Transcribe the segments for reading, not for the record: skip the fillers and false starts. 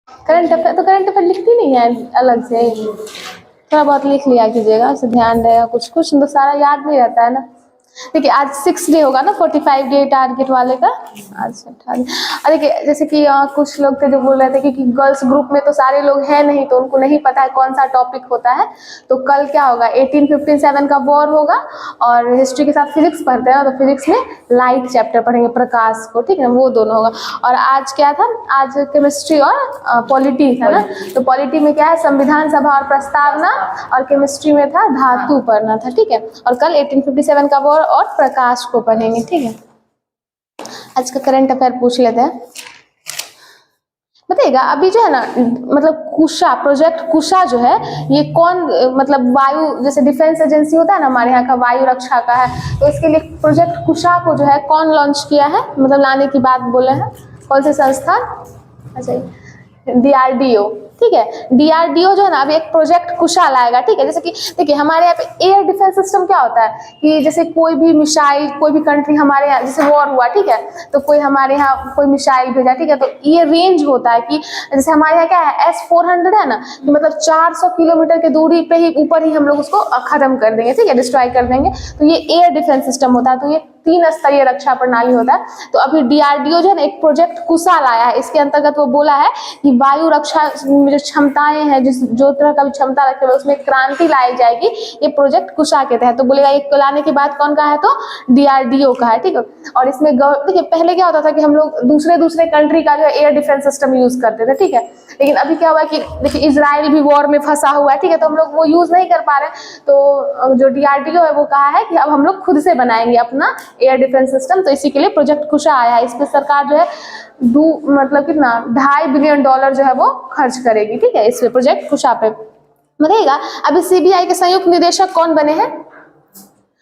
Current affair तो current affair लिखती नहीं है अलग से, थोड़ा बहुत लिख लिया कीजिएगा, उससे ध्यान रहेगा। कुछ कुछ तो सारा याद नहीं रहता है ना। देखिए आज 6 डे होगा ना 45 डे टारगेट वाले का आज 18। और देखिए जैसे कि कुछ लोग थे जो बोल रहे थे कि गर्ल्स ग्रुप में तो सारे लोग हैं नहीं, तो उनको नहीं पता है कौन सा टॉपिक होता है। तो कल क्या होगा, 1857 का वॉर होगा, और हिस्ट्री के साथ फिजिक्स पढ़ते हैं तो फिजिक्स में लाइट चैप्टर पढ़ेंगे, प्रकाश को, ठीक है, वो दोनों होगा। और आज क्या था, आज केमिस्ट्री और पॉलिटी था ना, तो पॉलिटी में क्या है, संविधान सभा और प्रस्तावना, और केमिस्ट्री में था धातु पढ़ना था, ठीक है। और कल 1857 का वॉर और प्रकाश को पढ़ेंगे, ठीक है। आज का करंट अफेयर पूछ लेते हैं। बताइएगा अभी जो है ना, मतलब कुशा प्रोजेक्ट, कुशा जो है ये कौन, मतलब वायु, जैसे डिफेंस एजेंसी होता है ना हमारे यहाँ का, वायु रक्षा का है, तो इसके लिए प्रोजेक्ट कुशा को जो है कौन लॉन्च किया है, मतलब लाने की बात बोले हैं, कौन सी संस्था? अच्छा DRDO, ठीक है। DRDO जो है ना अभी एक प्रोजेक्ट कुशा लाएगा, ठीक है। जैसे कि देखिए हमारे यहाँ पे एयर डिफेंस सिस्टम क्या होता है कि जैसे कोई भी मिसाइल, कोई भी कंट्री हमारे यहाँ, जैसे वॉर हुआ, ठीक है, तो कोई हमारे यहाँ कोई मिसाइल भेजा, ठीक है, तो ये रेंज होता है कि जैसे हमारे यहाँ क्या है S-400 है ना, तो मतलब 400 किलोमीटर की दूरी पे ही, ऊपर ही हम लोग उसको खत्म कर देंगे, ठीक है, डिस्ट्रॉय कर देंगे। तो ये एयर डिफेंस सिस्टम होता है, तो ये 3 स्तरीय रक्षा प्रणाली होता है। तो अभी DRDO जो है ना एक प्रोजेक्ट कुशा लाया है, इसके अंतर्गत वो बोला है कि वायु रक्षा में जो क्षमताएं हैं, जो तरह का भी क्षमता रखे हुए उसमें क्रांति लाई जाएगी, ये प्रोजेक्ट कुशा के तहत। तो बोलेगा एक लाने की बात कौन का है, तो DRDO का है, ठीक है। और इसमें देखिए पहले क्या होता था कि हम लोग दूसरे कंट्री का जो एयर डिफेंस सिस्टम यूज करते थे, ठीक है, लेकिन अभी क्या हुआ कि देखिए इजराइल भी वॉर में फंसा हुआ है, ठीक है, तो हम लोग वो यूज नहीं कर पा रहे। तो जो DRDO है वो कहा है कि अब हम लोग खुद से बनाएंगे अपना एयर डिफेंस सिस्टम, तो इसी के लिए प्रोजेक्ट कुशा आया है। इस पे सरकार जो है मतलब कितना $2.5 बिलियन जो है वो खर्च करेगी, ठीक है, इस पे प्रोजेक्ट कुशा पे। बताइएगा अभी CBI के संयुक्त निदेशक कौन बने हैं?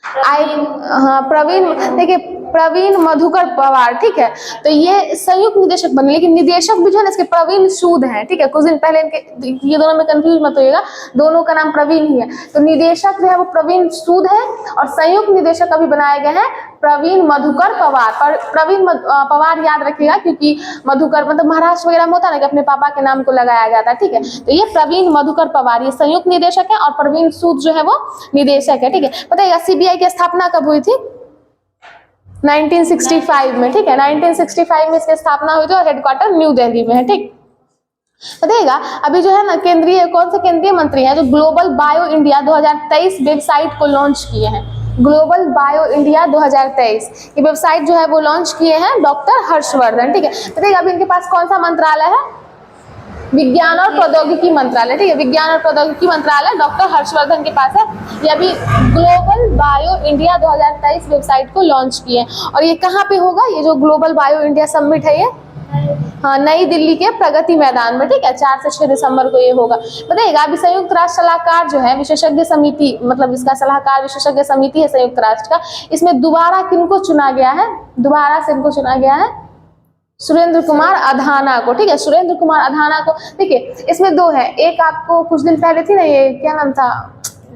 प्रवीण, देखिए प्रवीण मधुकर पवार, ठीक है, तो ये संयुक्त निदेशक बने, लेकिन निदेशक भी जो है ना इसके प्रवीण सूद हैं, ठीक है, कुछ दिन पहले इनके, ये दोनों में कंफ्यूज मत होइएगा, दोनों का नाम प्रवीण ही है। तो निदेशक जो है वो प्रवीण सूद है, और संयुक्त निदेशक अभी बनाए गए हैं प्रवीण मधुकर पवार। पर प्रवीण पवार याद रखिएगा, क्योंकि मधुकर मतलब महाराष्ट्र वगैरह में होता है ना कि अपने पापा के नाम को लगाया जाता है, ठीक है, तो ये प्रवीण मधुकर पवार ये संयुक्त निदेशक है, और प्रवीण सूद जो है वो निदेशक है, ठीक है। बताइएगा CBI की स्थापना कब हुई थी? 1965 में, ठीक है, 1965 में इसकी स्थापना हुई थी, और हेडक्वार्टर न्यू दिल्ली में है, ठीक। बताइएगा अभी जो है ना केंद्रीय, कौन से केंद्रीय मंत्री हैं जो ग्लोबल बायो इंडिया 2023 वेबसाइट को लॉन्च किए हैं? ग्लोबल बायो इंडिया 2023 ये वेबसाइट जो है वो लॉन्च किए हैं डॉक्टर हर्षवर्धन, ठीक है। बताइएगा अभी इनके पास कौन सा मंत्रालय है? विज्ञान और प्रौद्योगिकी मंत्रालय, ठीक है, विज्ञान और प्रौद्योगिकी मंत्रालय डॉक्टर हर्षवर्धन के पास है। ये अभी ग्लोबल बायो इंडिया 2023 वेबसाइट को लॉन्च किए, और ये कहाँ पे होगा? ये जो ग्लोबल बायो इंडिया समिट है ये, हाँ, नई दिल्ली के प्रगति मैदान में, ठीक है, 4 से 6 दिसंबर को ये होगा। बताइएगा अभी संयुक्त राष्ट्र सलाहकार जो है विशेषज्ञ समिति, मतलब इसका सलाहकार विशेषज्ञ समिति है संयुक्त राष्ट्र का, इसमें दोबारा किनको चुना गया है? दोबारा से इनको चुना गया है सुरेंद्र कुमार अधाना को, ठीक है, सुरेंद्र कुमार अधाना को। देखिए इसमें 2 है, एक आपको कुछ दिन पहले थी ना, ये क्या नाम था,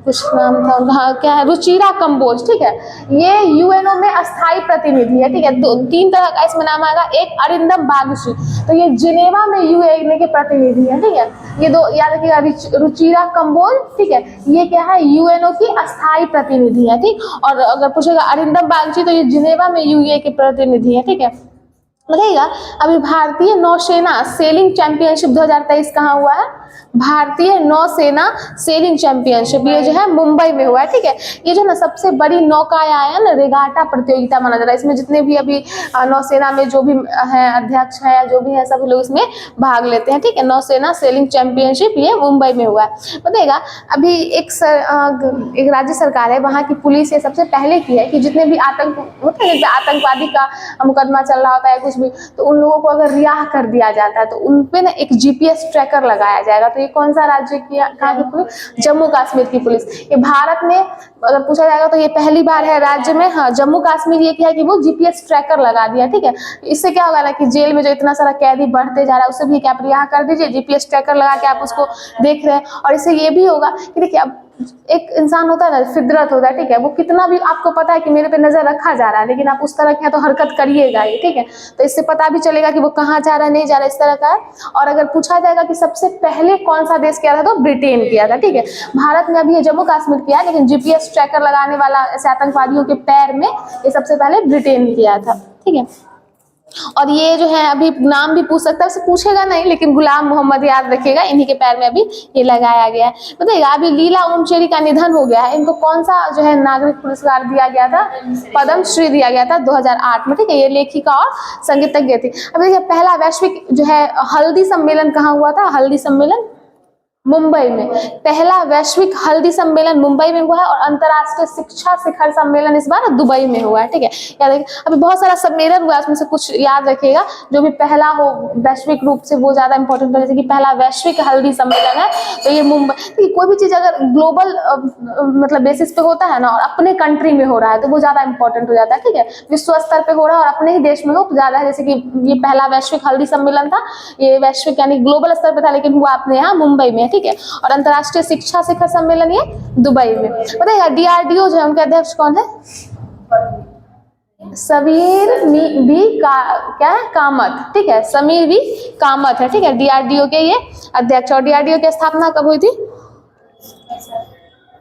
कुछ नाम था, क्या है, रुचिरा कंबोज, ठीक है, ये UNO में अस्थायी प्रतिनिधि है, ठीक है। 3 तरह का इसमें नाम आएगा। एक अरिंदम बागची, तो ये जिनेवा में UNO के प्रतिनिधि है, ठीक है, ये 2 याद रखिएगा। रुचिरा कंबोज, ठीक है, ये क्या है, UNO की अस्थायी प्रतिनिधि है, ठीक। और अगर पूछेगा अरिंदम बागची तो ये जिनेवा में UNO के प्रतिनिधि है, ठीक है। बताइएगा अभी भारतीय नौसेना सेलिंग चैंपियनशिप 2023 कहाँ हुआ है? भारतीय नौसेना सेलिंग चैंपियनशिप, ये जो है मुंबई में हुआ है, ठीक है। ये जो ना सबसे बड़ी नौकायान रेगाटा प्रतियोगिता माना जा रहा है। इसमें जितने भी अभी नौसेना में जो भी है अध्यक्ष है या जो भी है सभी लोग इसमें भाग लेते हैं, ठीक है। नौसेना सेलिंग चैंपियनशिप ये मुंबई में हुआ है। बताइएगा अभी एक राज्य सरकार है, वहाँ की पुलिस ये सबसे पहले की है कि जितने भी आतंक होते हैं, आतंकवादी का मुकदमा चल रहा होता है कुछ भी, तो उन लोगों को अगर रिहा कर दिया जाता है तो उन पे ना एक GPS ट्रैकर लगाया जाएगा। तो ये कौन सा राज्य की, कहाँ की पुलिस? जम्मू कश्मीर की पुलिस। ये भारत में अगर पूछा जाएगा तो ये पहली बार है राज्य में, हाँ, जम्मू कश्मीर ये क्या है कि वो GPS ट्रैकर लगा दिया, ठीक है। इससे क्या होगा ना कि जेल में जो इतना सारा कैदी बढ़ते जा रहा है उससे भी क्या आप रिहा कर दीजिए, GPS ट्रैकर लगा के आप उसको देख रहे हैं। और इससे ये भी होगा कि देखिए अब एक इंसान होता है ना, फितरत होता है, ठीक है, वो कितना भी आपको पता है कि मेरे पे नजर रखा जा रहा है, लेकिन आप उस तरह के हैं तो हरकत करिएगा ही, ठीक है। तो इससे पता भी चलेगा कि वो कहाँ जा रहा है, नहीं जा रहा है, इस तरह का है। और अगर पूछा जाएगा कि सबसे पहले कौन सा देश किया था, तो ब्रिटेन किया था, ठीक है। भारत में अभी ये जम्मू कश्मीर किया है, लेकिन जीपीएस ट्रैकर लगाने वाला ऐसे आतंकवादियों के पैर में ये सबसे पहले ब्रिटेन किया था, ठीक है। और ये जो है अभी नाम भी पूछ सकता है, उसे पूछेगा नहीं, लेकिन गुलाम मोहम्मद याद रखिएगा, इन्हीं के पैर में अभी ये लगाया गया है। बताइएगा अभी लीला ओमचेरी का निधन हो गया है, इनको कौन सा जो है नागरिक पुरस्कार दिया गया था, पद्म श्री दिया गया था 2008 में, ठीक है। ये लेखिका और संगीतज्ञ थी। अब देखिए पहला वैश्विक जो है हल्दी सम्मेलन कहाँ हुआ था, हल्दी सम्मेलन मुंबई में। पहला वैश्विक हल्दी सम्मेलन मुंबई में हुआ है, और अंतर्राष्ट्रीय शिक्षा शिखर सम्मेलन इस बार दुबई में हुआ है, ठीक है। याद रखिए अभी बहुत सारा सम्मेलन हुआ है, उसमें से कुछ याद रखिएगा जो भी पहला हो वैश्विक रूप से वो ज्यादा इंपॉर्टेंट है। जैसे कि पहला वैश्विक हल्दी सम्मेलन है तो ये मुंबई, तो कोई भी चीज अगर ग्लोबल मतलब बेसिस पे होता है ना और अपने कंट्री में हो रहा है तो वो ज्यादा इंपॉर्टेंट हो जाता है, ठीक है। विश्व स्तर पे हो रहा है और अपने ही देश में हो तो ज्यादा है। जैसे कि ये पहला वैश्विक हल्दी सम्मेलन था, ये वैश्विक यानी ग्लोबल स्तर पे था, लेकिन हुआ अपने यहाँ मुंबई में, ठीक है। और अंतर्राष्ट्रीय शिक्षा शिखर सम्मेलन ये दुबई में। बताइएगा डीआरडीओ जो है उनके अध्यक्ष कौन है, समीर क्या है कामत, ठीक है, समीर वी कामत है, ठीक है, डीआरडीओ के ये अध्यक्ष। और डीआरडीओ की स्थापना कब हुई थी,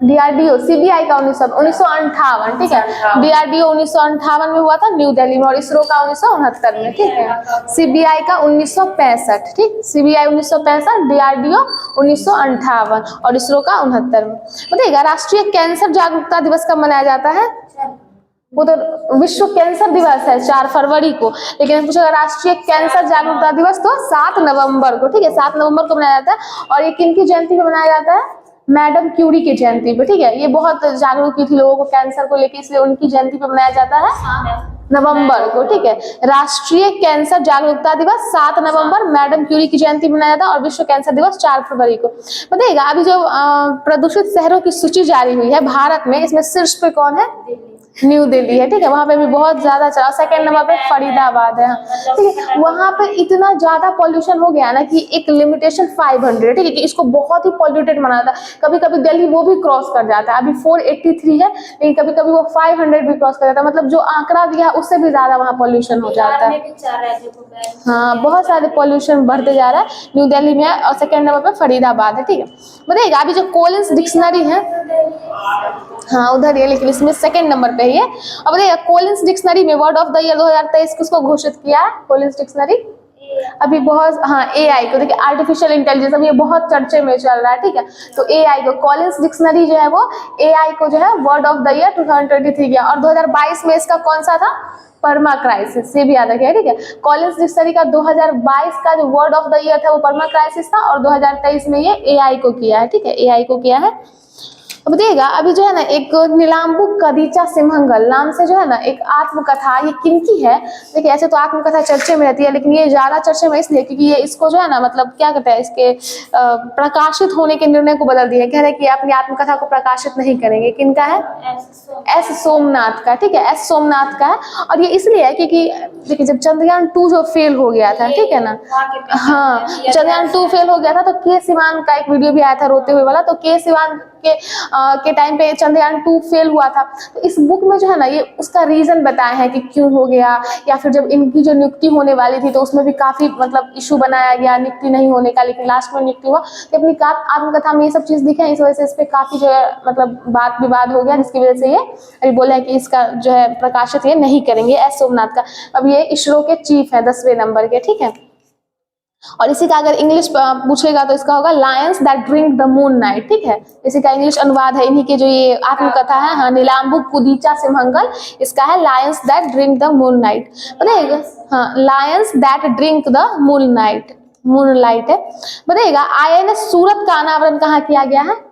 डीआरडीओ सीबीआई का 1958, ठीक है। डीआरडीओ 1958 में हुआ था न्यू दिल्ली में, और इसरो का 1969 में, ठीक है। सीबीआई का 1965, ठीक, सीबीआई 1965, डीआरडीओ 1958 और इसरो का 69 में। बताइएगा राष्ट्रीय कैंसर जागरूकता दिवस कब मनाया जाता है, वो तो विश्व कैंसर दिवस है 4 फरवरी को, लेकिन पूछेगा राष्ट्रीय कैंसर जागरूकता दिवस तो 7 नवंबर को, ठीक है, 7 नवंबर को मनाया जाता है। और ये किनकी जयंती पे मनाया जाता है, मैडम क्यूरी की जयंती पे, ठीक है। ये बहुत जागरूक की थी लोगों को कैंसर को लेकर, इसलिए उनकी जयंती पे मनाया जाता है नवंबर को, ठीक है। राष्ट्रीय कैंसर जागरूकता दिवस 7 नवंबर, मैडम क्यूरी की जयंती मनाया जाता है, और विश्व कैंसर दिवस 4 फरवरी को। बताइएगा अभी जो प्रदूषित शहरों की सूची जारी हुई है भारत में, इसमें शीर्ष पे कौन है, न्यू दिल्ली है, ठीक है। वहां पे भी बहुत ज्यादा चला, सेकंड नंबर पे फरीदाबाद है, ठीक है। वहां पे इतना ज्यादा पॉल्यूशन हो गया ना कि एक लिमिटेशन 500, ठीक है, कि इसको बहुत ही पॉल्यूटेड माना था। कभी कभी दिल्ली वो भी क्रॉस कर जाता है, अभी 483 है, लेकिन कभी कभी वो 500 भी क्रॉस कर जाता है। मतलब जो आंकड़ा दिया उससे भी ज्यादा वहाँ पॉल्यूशन हो जाता है। हाँ बहुत सारे पॉल्यूशन बढ़ते जा रहा है न्यू दिल्ली में, और सेकंड नंबर पे फरीदाबाद है, ठीक है। बताइएगा अभी जो कॉलिंस डिक्शनरी है, हाँ उधर ये, लेकिन इसमें सेकंड नंबर पे ही है। अब बताइए कॉलिंस डिक्शनरी में वर्ड ऑफ द ईयर 2023 किसको घोषित किया है, कॉलिंस डिक्शनरी अभी बहुत, हाँ एआई को, देखिए आर्टिफिशियल इंटेलिजेंस अभी ये बहुत चर्चे में चल रहा है, ठीक है। तो एआई को कॉलिंस डिक्शनरी जो है वो एआई को जो है वर्ड ऑफ द ईयर 2023 किया, और 2022 में इसका कौन सा था, परमा क्राइसिस, ये भी याद रखिए, ठीक है। कॉलिंस डिक्शनरी का 2022 का जो वर्ड ऑफ द ईयर था वो परमा क्राइसिस था, और 2023 में ये एआई को किया है, ठीक है, एआई को किया है। बताइएगा अभी जो है ना एक नीलाम्बू कदीचा सिमहंगल नाम से जो है ना एक आत्मकथा, ये किनकी है, देखिए ऐसे तो आत्मकथा चर्चे में रहती है, लेकिन ये ज्यादा चर्चे में इसलिए क्योंकि ये इसको जो है ना मतलब क्या कहते हैं, इसके प्रकाशित होने के निर्णय को बदल दिया, कह रहे हैं कि अपनी आत्मकथा को प्रकाशित नहीं करेंगे। किनका है, एस सोमनाथ का, ठीक है, एस सोमनाथ का है। और ये इसलिए है क्योंकि देखिए जब चंद्रयान 2 जो फेल हो गया था, ठीक है ना, हाँ चंद्रयान 2 फेल हो गया था, तो के सिवान का एक वीडियो भी आया था रोते हुए वाला, तो के सिवान के टाइम पे चंद्रयान 2 फेल हुआ था। तो इस बुक में जो है ना ये उसका रीजन बताया है कि क्यों हो गया, या फिर जब इनकी जो नियुक्ति होने वाली थी तो उसमें भी काफी मतलब इशू बनाया गया नियुक्ति नहीं होने का, लेकिन लास्ट में नियुक्ति हुआ। तो अपनी आत्मकथा में ये सब चीज दिखे, इस वजह से इस पे काफी जो है मतलब बात विवाद हो गया, जिसकी वजह से ये अभी बोला है कि इसका जो है प्रकाशित ये नहीं करेंगे, एस सोमनाथ का। अब ये इसरो के चीफ है 10वें नंबर के, ठीक है। और इसी का अगर इंग्लिश पूछेगा तो इसका होगा Lions that drink the moon night, ठीक है। इसी का इंग्लिश अनुवाद है, इन्हीं के जो ये आत्मकथा है, हाँ नीलाम्बू कुदीचा सिमहंगल, इसका है Lions that drink the moon night, बताइएगा, हाँ Lions that drink the moon night, moon light है। बताइएगा INS सूरत का अनावरण कहाँ किया गया है,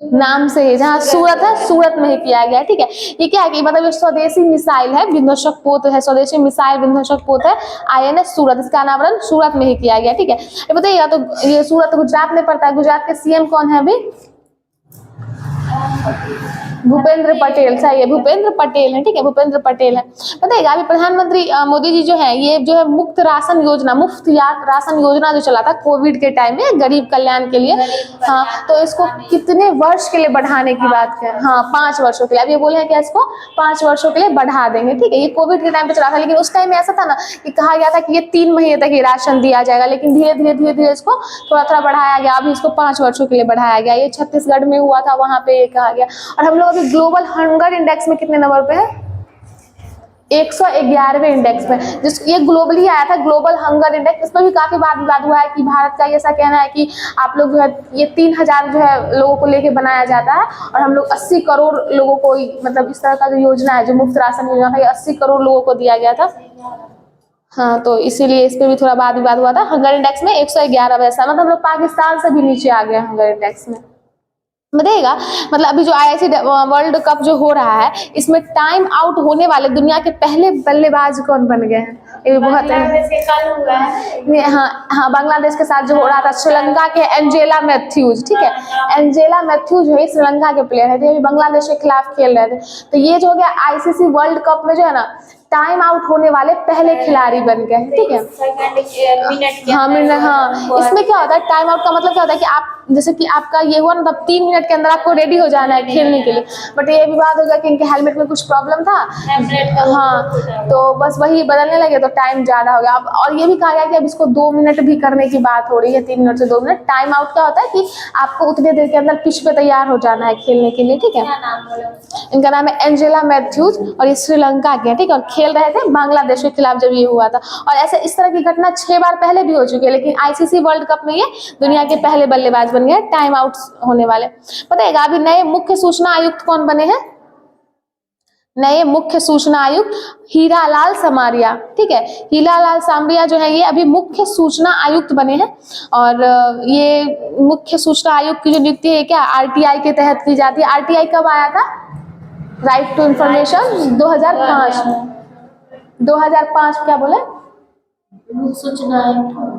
नाम से ही, जहाँ सूरत है सूरत में ही किया गया है, ठीक है। ये क्या है कि मतलब ये स्वदेशी मिसाइल है, विध्वंसक पोत है, स्वदेशी मिसाइल विध्वंसक पोत है INS सूरत, इसका अनावरण सूरत में ही किया गया, ठीक है। ये बताइएगा तो ये सूरत गुजरात में पड़ता है, गुजरात के CM कौन है अभी, भूपेंद्र पटेल, सही है, भूपेंद्र पटेल है, ठीक है, भूपेंद्र पटेल है। बताइएगा अभी प्रधानमंत्री मोदी जी जो है, ये जो है मुफ्त राशन योजना, मुफ्त राशन योजना जो चला था कोविड के टाइम में गरीब कल्याण के लिए, हाँ, तो इसको कितने वर्ष के लिए बढ़ाने की बात है? हाँ, 5 वर्षों के लिए। अब ये बोले हैं कि इसको 5 वर्षों के लिए बढ़ा देंगे, ठीक है। ये कोविड के टाइम पे चला था, लेकिन उस टाइम में ऐसा था ना कि कहा गया था कि ये 3 महीने तक ये राशन दिया जाएगा, लेकिन धीरे धीरे इसको थोड़ा थोड़ा बढ़ाया गया। अभी इसको 5 वर्षों के लिए बढ़ाया गया। ये छत्तीसगढ़ में हुआ था, वहां पे ये कहा गया। और हम लोग अभी ग्लोबल हंगर इंडेक्स में कितने नंबर पे है? 111वें इंडेक्स पे, जिस ये ग्लोबली आया था, ग्लोबल हंगर इंडेक्स। इस पर भी काफी बात विवाद हुआ है कि भारत का ऐसा कहना है कि आप लोग जो है ये 3000 जो है लोगों को लेके बनाया जाता है, और हम लोग 80 करोड़ लोगों को, मतलब इस तरह का जो योजना है, जो मुफ्त राशन योजना था, ये 80 करोड़ लोगों को दिया गया था। हाँ, तो इसीलिए इस पे भी थोड़ा वाद विवाद हुआ था। हंगर इंडेक्स में 111 वैसा, मतलब हम लोग पाकिस्तान से भी नीचे आ गए हंगर इंडेक्स में। बताइएगा मतलब अभी जो IIC वर्ल्ड कप जो हो रहा है, इसमें टाइम आउट होने वाले दुनिया के पहले बल्लेबाज कौन बन गए हैं? ये भी बहुत है। हाँ, बांग्लादेश के साथ जो हो रहा था, श्रीलंका के एंजेला मैथ्यूज, ठीक है, एंजेला मैथ्यूज जो है श्रीलंका के प्लेयर है, जो बांग्लादेश के खिलाफ खेल रहे थे। तो ये जो हो गया ICC वर्ल्ड कप में जो है ना, टाइम आउट होने वाले पहले खिलाड़ी बन गए, ठीक है। हाँ, मिनट, हाँ, इसमें क्या होता है टाइम आउट का मतलब क्या होता है कि आप जैसे कि आपका ये हुआ ना, तब 3 मिनट के अंदर आपको रेडी हो जाना है खेलने के लिए, बट ये विवाद हो गया कि इनके हेलमेट में कुछ प्रॉब्लम था, हाँ, तो बस वही बदलने लगे, तो टाइम ज्यादा हो गया। अब और ये भी कहा गया कि अब इसको 2 मिनट भी करने की बात हो रही है, 3 मिनट से 2 मिनट। टाइम आउट क्या होता है कि आपको उतने देर के अंदर पिच पे तैयार हो जाना है खेलने के लिए, ठीक है। इनका नाम है एंजेला मैथ्यूज, और ये श्रीलंका के, ठीक है, और खेल रहे थे बांग्लादेश के खिलाफ जब ये हुआ था। और ऐसे इस तरह की घटना 6 बार पहले भी हो चुकी है, लेकिन ICC वर्ल्ड कप में ये दुनिया के पहले बल्लेबाज बन गए टाइम आउट होने वाले। बताइएगा अभी नए मुख्य सूचना आयुक्त कौन बने हैं? नए मुख्य सूचना आयुक्त हीरालाल समारिया, ठीक है, हीरालाल समारिया जो है ये अभी मुख्य सूचना आयुक्त बने हैं। और ये मुख्य सूचना आयुक्त की जो नियुक्ति है क्या RTI के तहत की जाती है। RTI कब आया था? राइट टू इंफॉर्मेशन 2005 क्या बोले? सूचना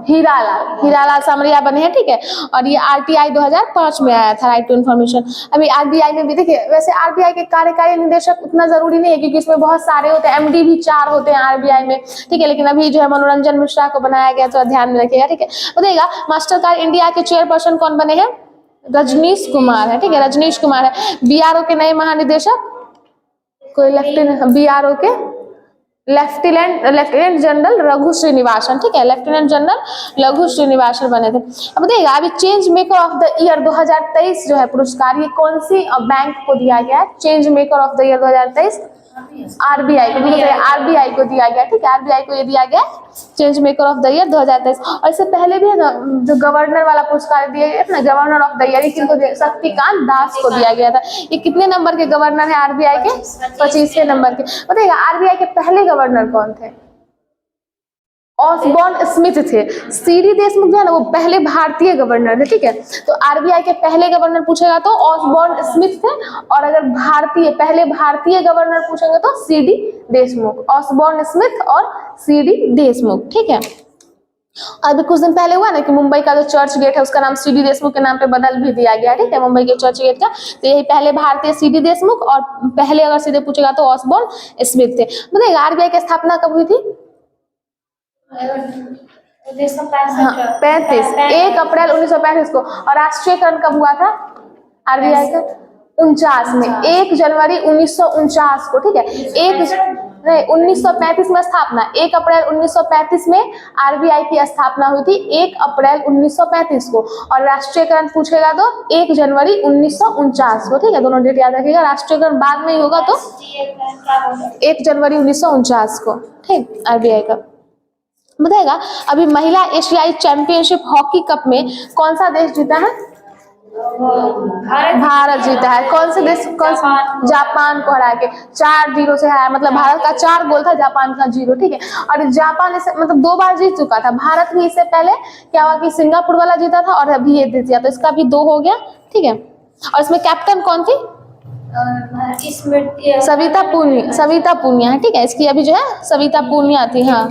हीरालाल समारिया बने हैं, ठीक है। और ये RTI 2005 में आया था, राइट टू इन्फॉर्मेशन। अभी RBI में भी देखिए, वैसे RBI के कार्यकारी निदेशक उतना जरूरी नहीं है, क्योंकि इसमें बहुत सारे होते हैं, MD भी 4 होते हैं RBI में, ठीक है। लेकिन अभी जो है मनोरंजन मिश्रा को बनाया गया, तो ध्यान में रखिएगा, ठीक है। बताइएगा मास्टर कार्ड इंडिया के चेयरपर्सन कौन बने हैं? रजनीश कुमार है, ठीक है, रजनीश कुमार है। BRO के नए महानिदेशक कोई लेफ्टिनेंट, BRO के लेफ्टिनेंट जनरल रघु श्रीनिवासन, ठीक है, लेफ्टिनेंट जनरल रघु श्रीनिवासन बने थे। अब बताइएगा अभी change maker of the year 2023 जो है पुरस्कार, ये कौन सी बैंक को दिया गया है? Change maker of the year 2023 RBI को, RBI को दिया गया, ठीक है, RBI को ये दिया गया change maker of the year 2023। और इससे पहले भी है ना जो गवर्नर वाला पुरस्कार दिया गया था ना, गवर्नर ऑफ द ईयर, किनको दिया? शक्तिकांत दास को दिया गया था। ये कितने नंबर के गवर्नर है RBI के? 25वें नंबर के। बताइएगा RBI के पहले गवर्नर कौन थे? ऑसबॉर्न स्मिथ थे। CD देशमुख जो है ना, वो पहले भारतीय गवर्नर थे, ठीक है। तो RBI के पहले गवर्नर पूछेगा तो ऑसबॉर्न स्मिथ थे, और अगर पहले भारतीय गवर्नर पूछेंगे तो CD देशमुख, ऑसबॉर्न स्मिथ और CD देशमुख, ठीक है। अभी कुछ दिन पहले हुआ ना कि मुंबई का जो चर्च गेट है उसका नाम CD देशमुख के नाम पे बदल भी दिया गया, ठीक है, मुंबई के चर्च गेट का। तो यही पहले भारतीय CD देशमुख, और पहले अगर सीधे पूछेगा तो ऑसबॉर्न स्मिथ थे। बताइएगा RBI की स्थापना कब हुई थी? 35 1 अप्रैल 1935 को। और राष्ट्रीयकरण कब हुआ था RBI का? 49 में, 1 जनवरी 1949 को, ठीक है। 1935 में स्थापना, 1 अप्रैल 1935 में RBI की स्थापना हुई थी, 1 अप्रैल 1935 को। और राष्ट्रीयकरण पूछेगा तो 1 जनवरी 1949 को, ठीक है, दोनों डेट याद रखिएगा। राष्ट्रीयकरण बाद में ही होगा तो 1 जनवरी 1949 को, ठीक, RBI का। बताएगा अभी महिला एशियाई चैंपियनशिप हॉकी कप में कौन सा देश जीता है? भारत जीता है। कौन से देश? जापान को हरा के 4-0 से हराया, मतलब भारत का 4 गोल था, जापान का 0, ठीक है। और जापान इसे मतलब 2 बार जीत चुका था। भारत भी इससे पहले क्या हुआ कि सिंगापुर वाला जीता था, और अभी ये जीता, तो इसका भी 2 हो गया, ठीक है। और इसमें कैप्टन कौन थी? सविता पूनिया है, ठीक है। इसकी अभी जो है सविता पूनिया थी, हाँ,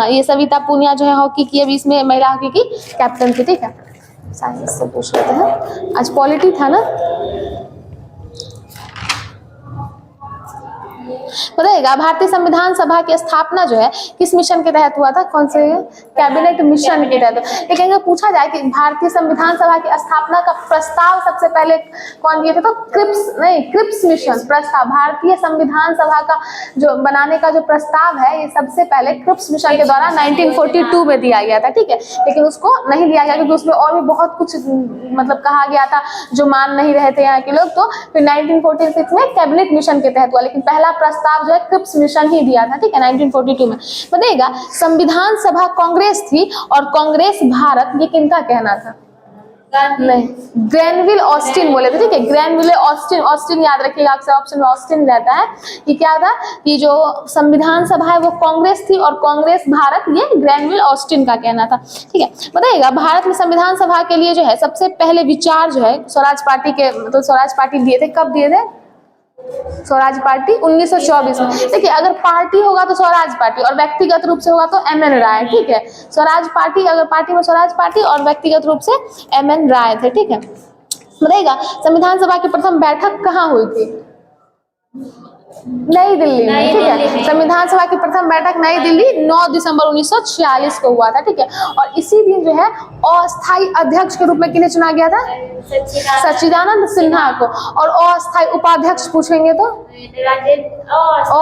ये सविता पूनिया जो है हॉकी की अभी इसमें महिला हॉकी की कैप्टन थी, ठीक है। साइंस से पूछ लेते हैं, आज पॉलिटी था ना। बताइएगा भारतीय संविधान सभा की स्थापना जो है किस मिशन के तहत हुआ था, कौन से कैबिनेट मिशन के तहत। लेकिन अगर पूछा जाए कि भारतीय संविधान सभा की स्थापना का प्रस्ताव सबसे पहले कौन दिए थे, तो क्रिप्स मिशन प्रस्ताव, भारतीय संविधान सभा का जो बनाने का जो प्रस्ताव है ये सबसे पहले क्रिप्स मिशन के द्वारा 1942 में दिया गया था, ठीक है। लेकिन उसको नहीं दिया गया क्योंकि उसमें और भी बहुत कुछ मतलब कहा गया था जो मान नहीं रहे थे यहाँ के लोग, तो फिर 1946 में कैबिनेट मिशन के तहत हुआ, लेकिन पहला प्रस्ताव जो है क्रिप्स मिशन ही दिया था, ठीक है, 1942 में। बताइएगा संविधान सभा कांग्रेस थी और कांग्रेस भारत, ये किनका कहना था, नहीं ग्रैनविल ऑस्टिन बोले थे, ठीक है, ग्रैनविल ऑस्टिन याद रखिएगा, आपसे ऑप्शन में ऑस्टिन रहता है। ये क्या था कि जो संविधान सभा है वो कांग्रेस थी और कांग्रेस भारत, ये ग्रैनविल ऑस्टिन का कहना था, ठीक है। बताइएगा भारत में संविधान सभा के लिए जो है सबसे पहले विचार जो है स्वराज पार्टी के, मतलब स्वराज पार्टी दिए थे, कब दिए थे, स्वराज पार्टी 1924 में। देखिए अगर पार्टी होगा तो स्वराज पार्टी और व्यक्तिगत रूप से होगा तो एम.एन. राय, ठीक है। स्वराज पार्टी, अगर पार्टी में स्वराज पार्टी और व्यक्तिगत रूप से एम.एन. राय थे, ठीक है। बताइएगा संविधान सभा की प्रथम बैठक कहाँ हुई थी, नई दिल्ली में, ठीक है। संविधान सभा की प्रथम बैठक नई दिल्ली 9 दिसंबर 1946 को हुआ था, ठीक है। और इसी दिन जो है अस्थायी अध्यक्ष के रूप में किन्हें चुना गया था, सच्चिदानंद सिन्हा को। और अस्थायी उपाध्यक्ष पूछेंगे तो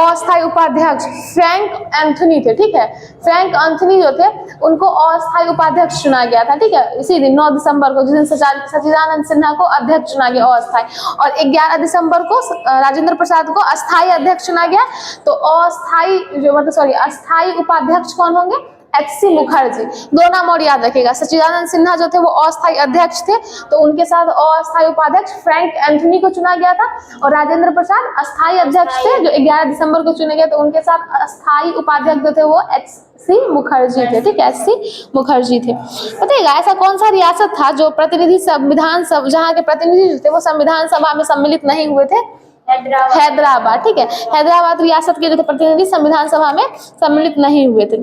अस्थायी उपाध्यक्ष फ्रैंक एंथनी थे, ठीक है। फ्रैंक एंथनी जो थे उनको अस्थायी उपाध्यक्ष चुना गया था, ठीक है, इसी दिन 9 दिसंबर को, जिस दिन सच्चिदानंद सिन्हा को अध्यक्ष चुना गया अस्थायी। और 11 दिसंबर को राजेंद्र प्रसाद को अस्थायी अध्यक्ष चुना गया। तो अस्थायी जो मतलब अस्थायी उपाध्यक्ष कौन होंगे, एच.सी. मुखर्जी। दो नाम और याद रखिएगा, सच्चिदानंद सिन्हा जो थे वो अस्थायी अध्यक्ष थे, तो उनके साथ अस्थायी उपाध्यक्ष फ्रैंक एंथनी को चुना गया था। और राजेंद्र प्रसाद अस्थायी अध्यक्ष थे जो 11 दिसंबर को चुने गए, तो उनके साथ अस्थायी उपाध्यक्ष जो थे वो एच.सी. मुखर्जी थे, ठीक है, एच.सी. मुखर्जी थे। बताइएगा ऐसा कौन सा रियासत था जो प्रतिनिधि संविधान सभा, जहाँ के प्रतिनिधि जो थे वो संविधान सभा में सम्मिलित नहीं हुए थे, हैदराबाद, ठीक है। हैदराबाद रियासत के जो थे प्रतिनिधि संविधान सभा में सम्मिलित नहीं हुए थे।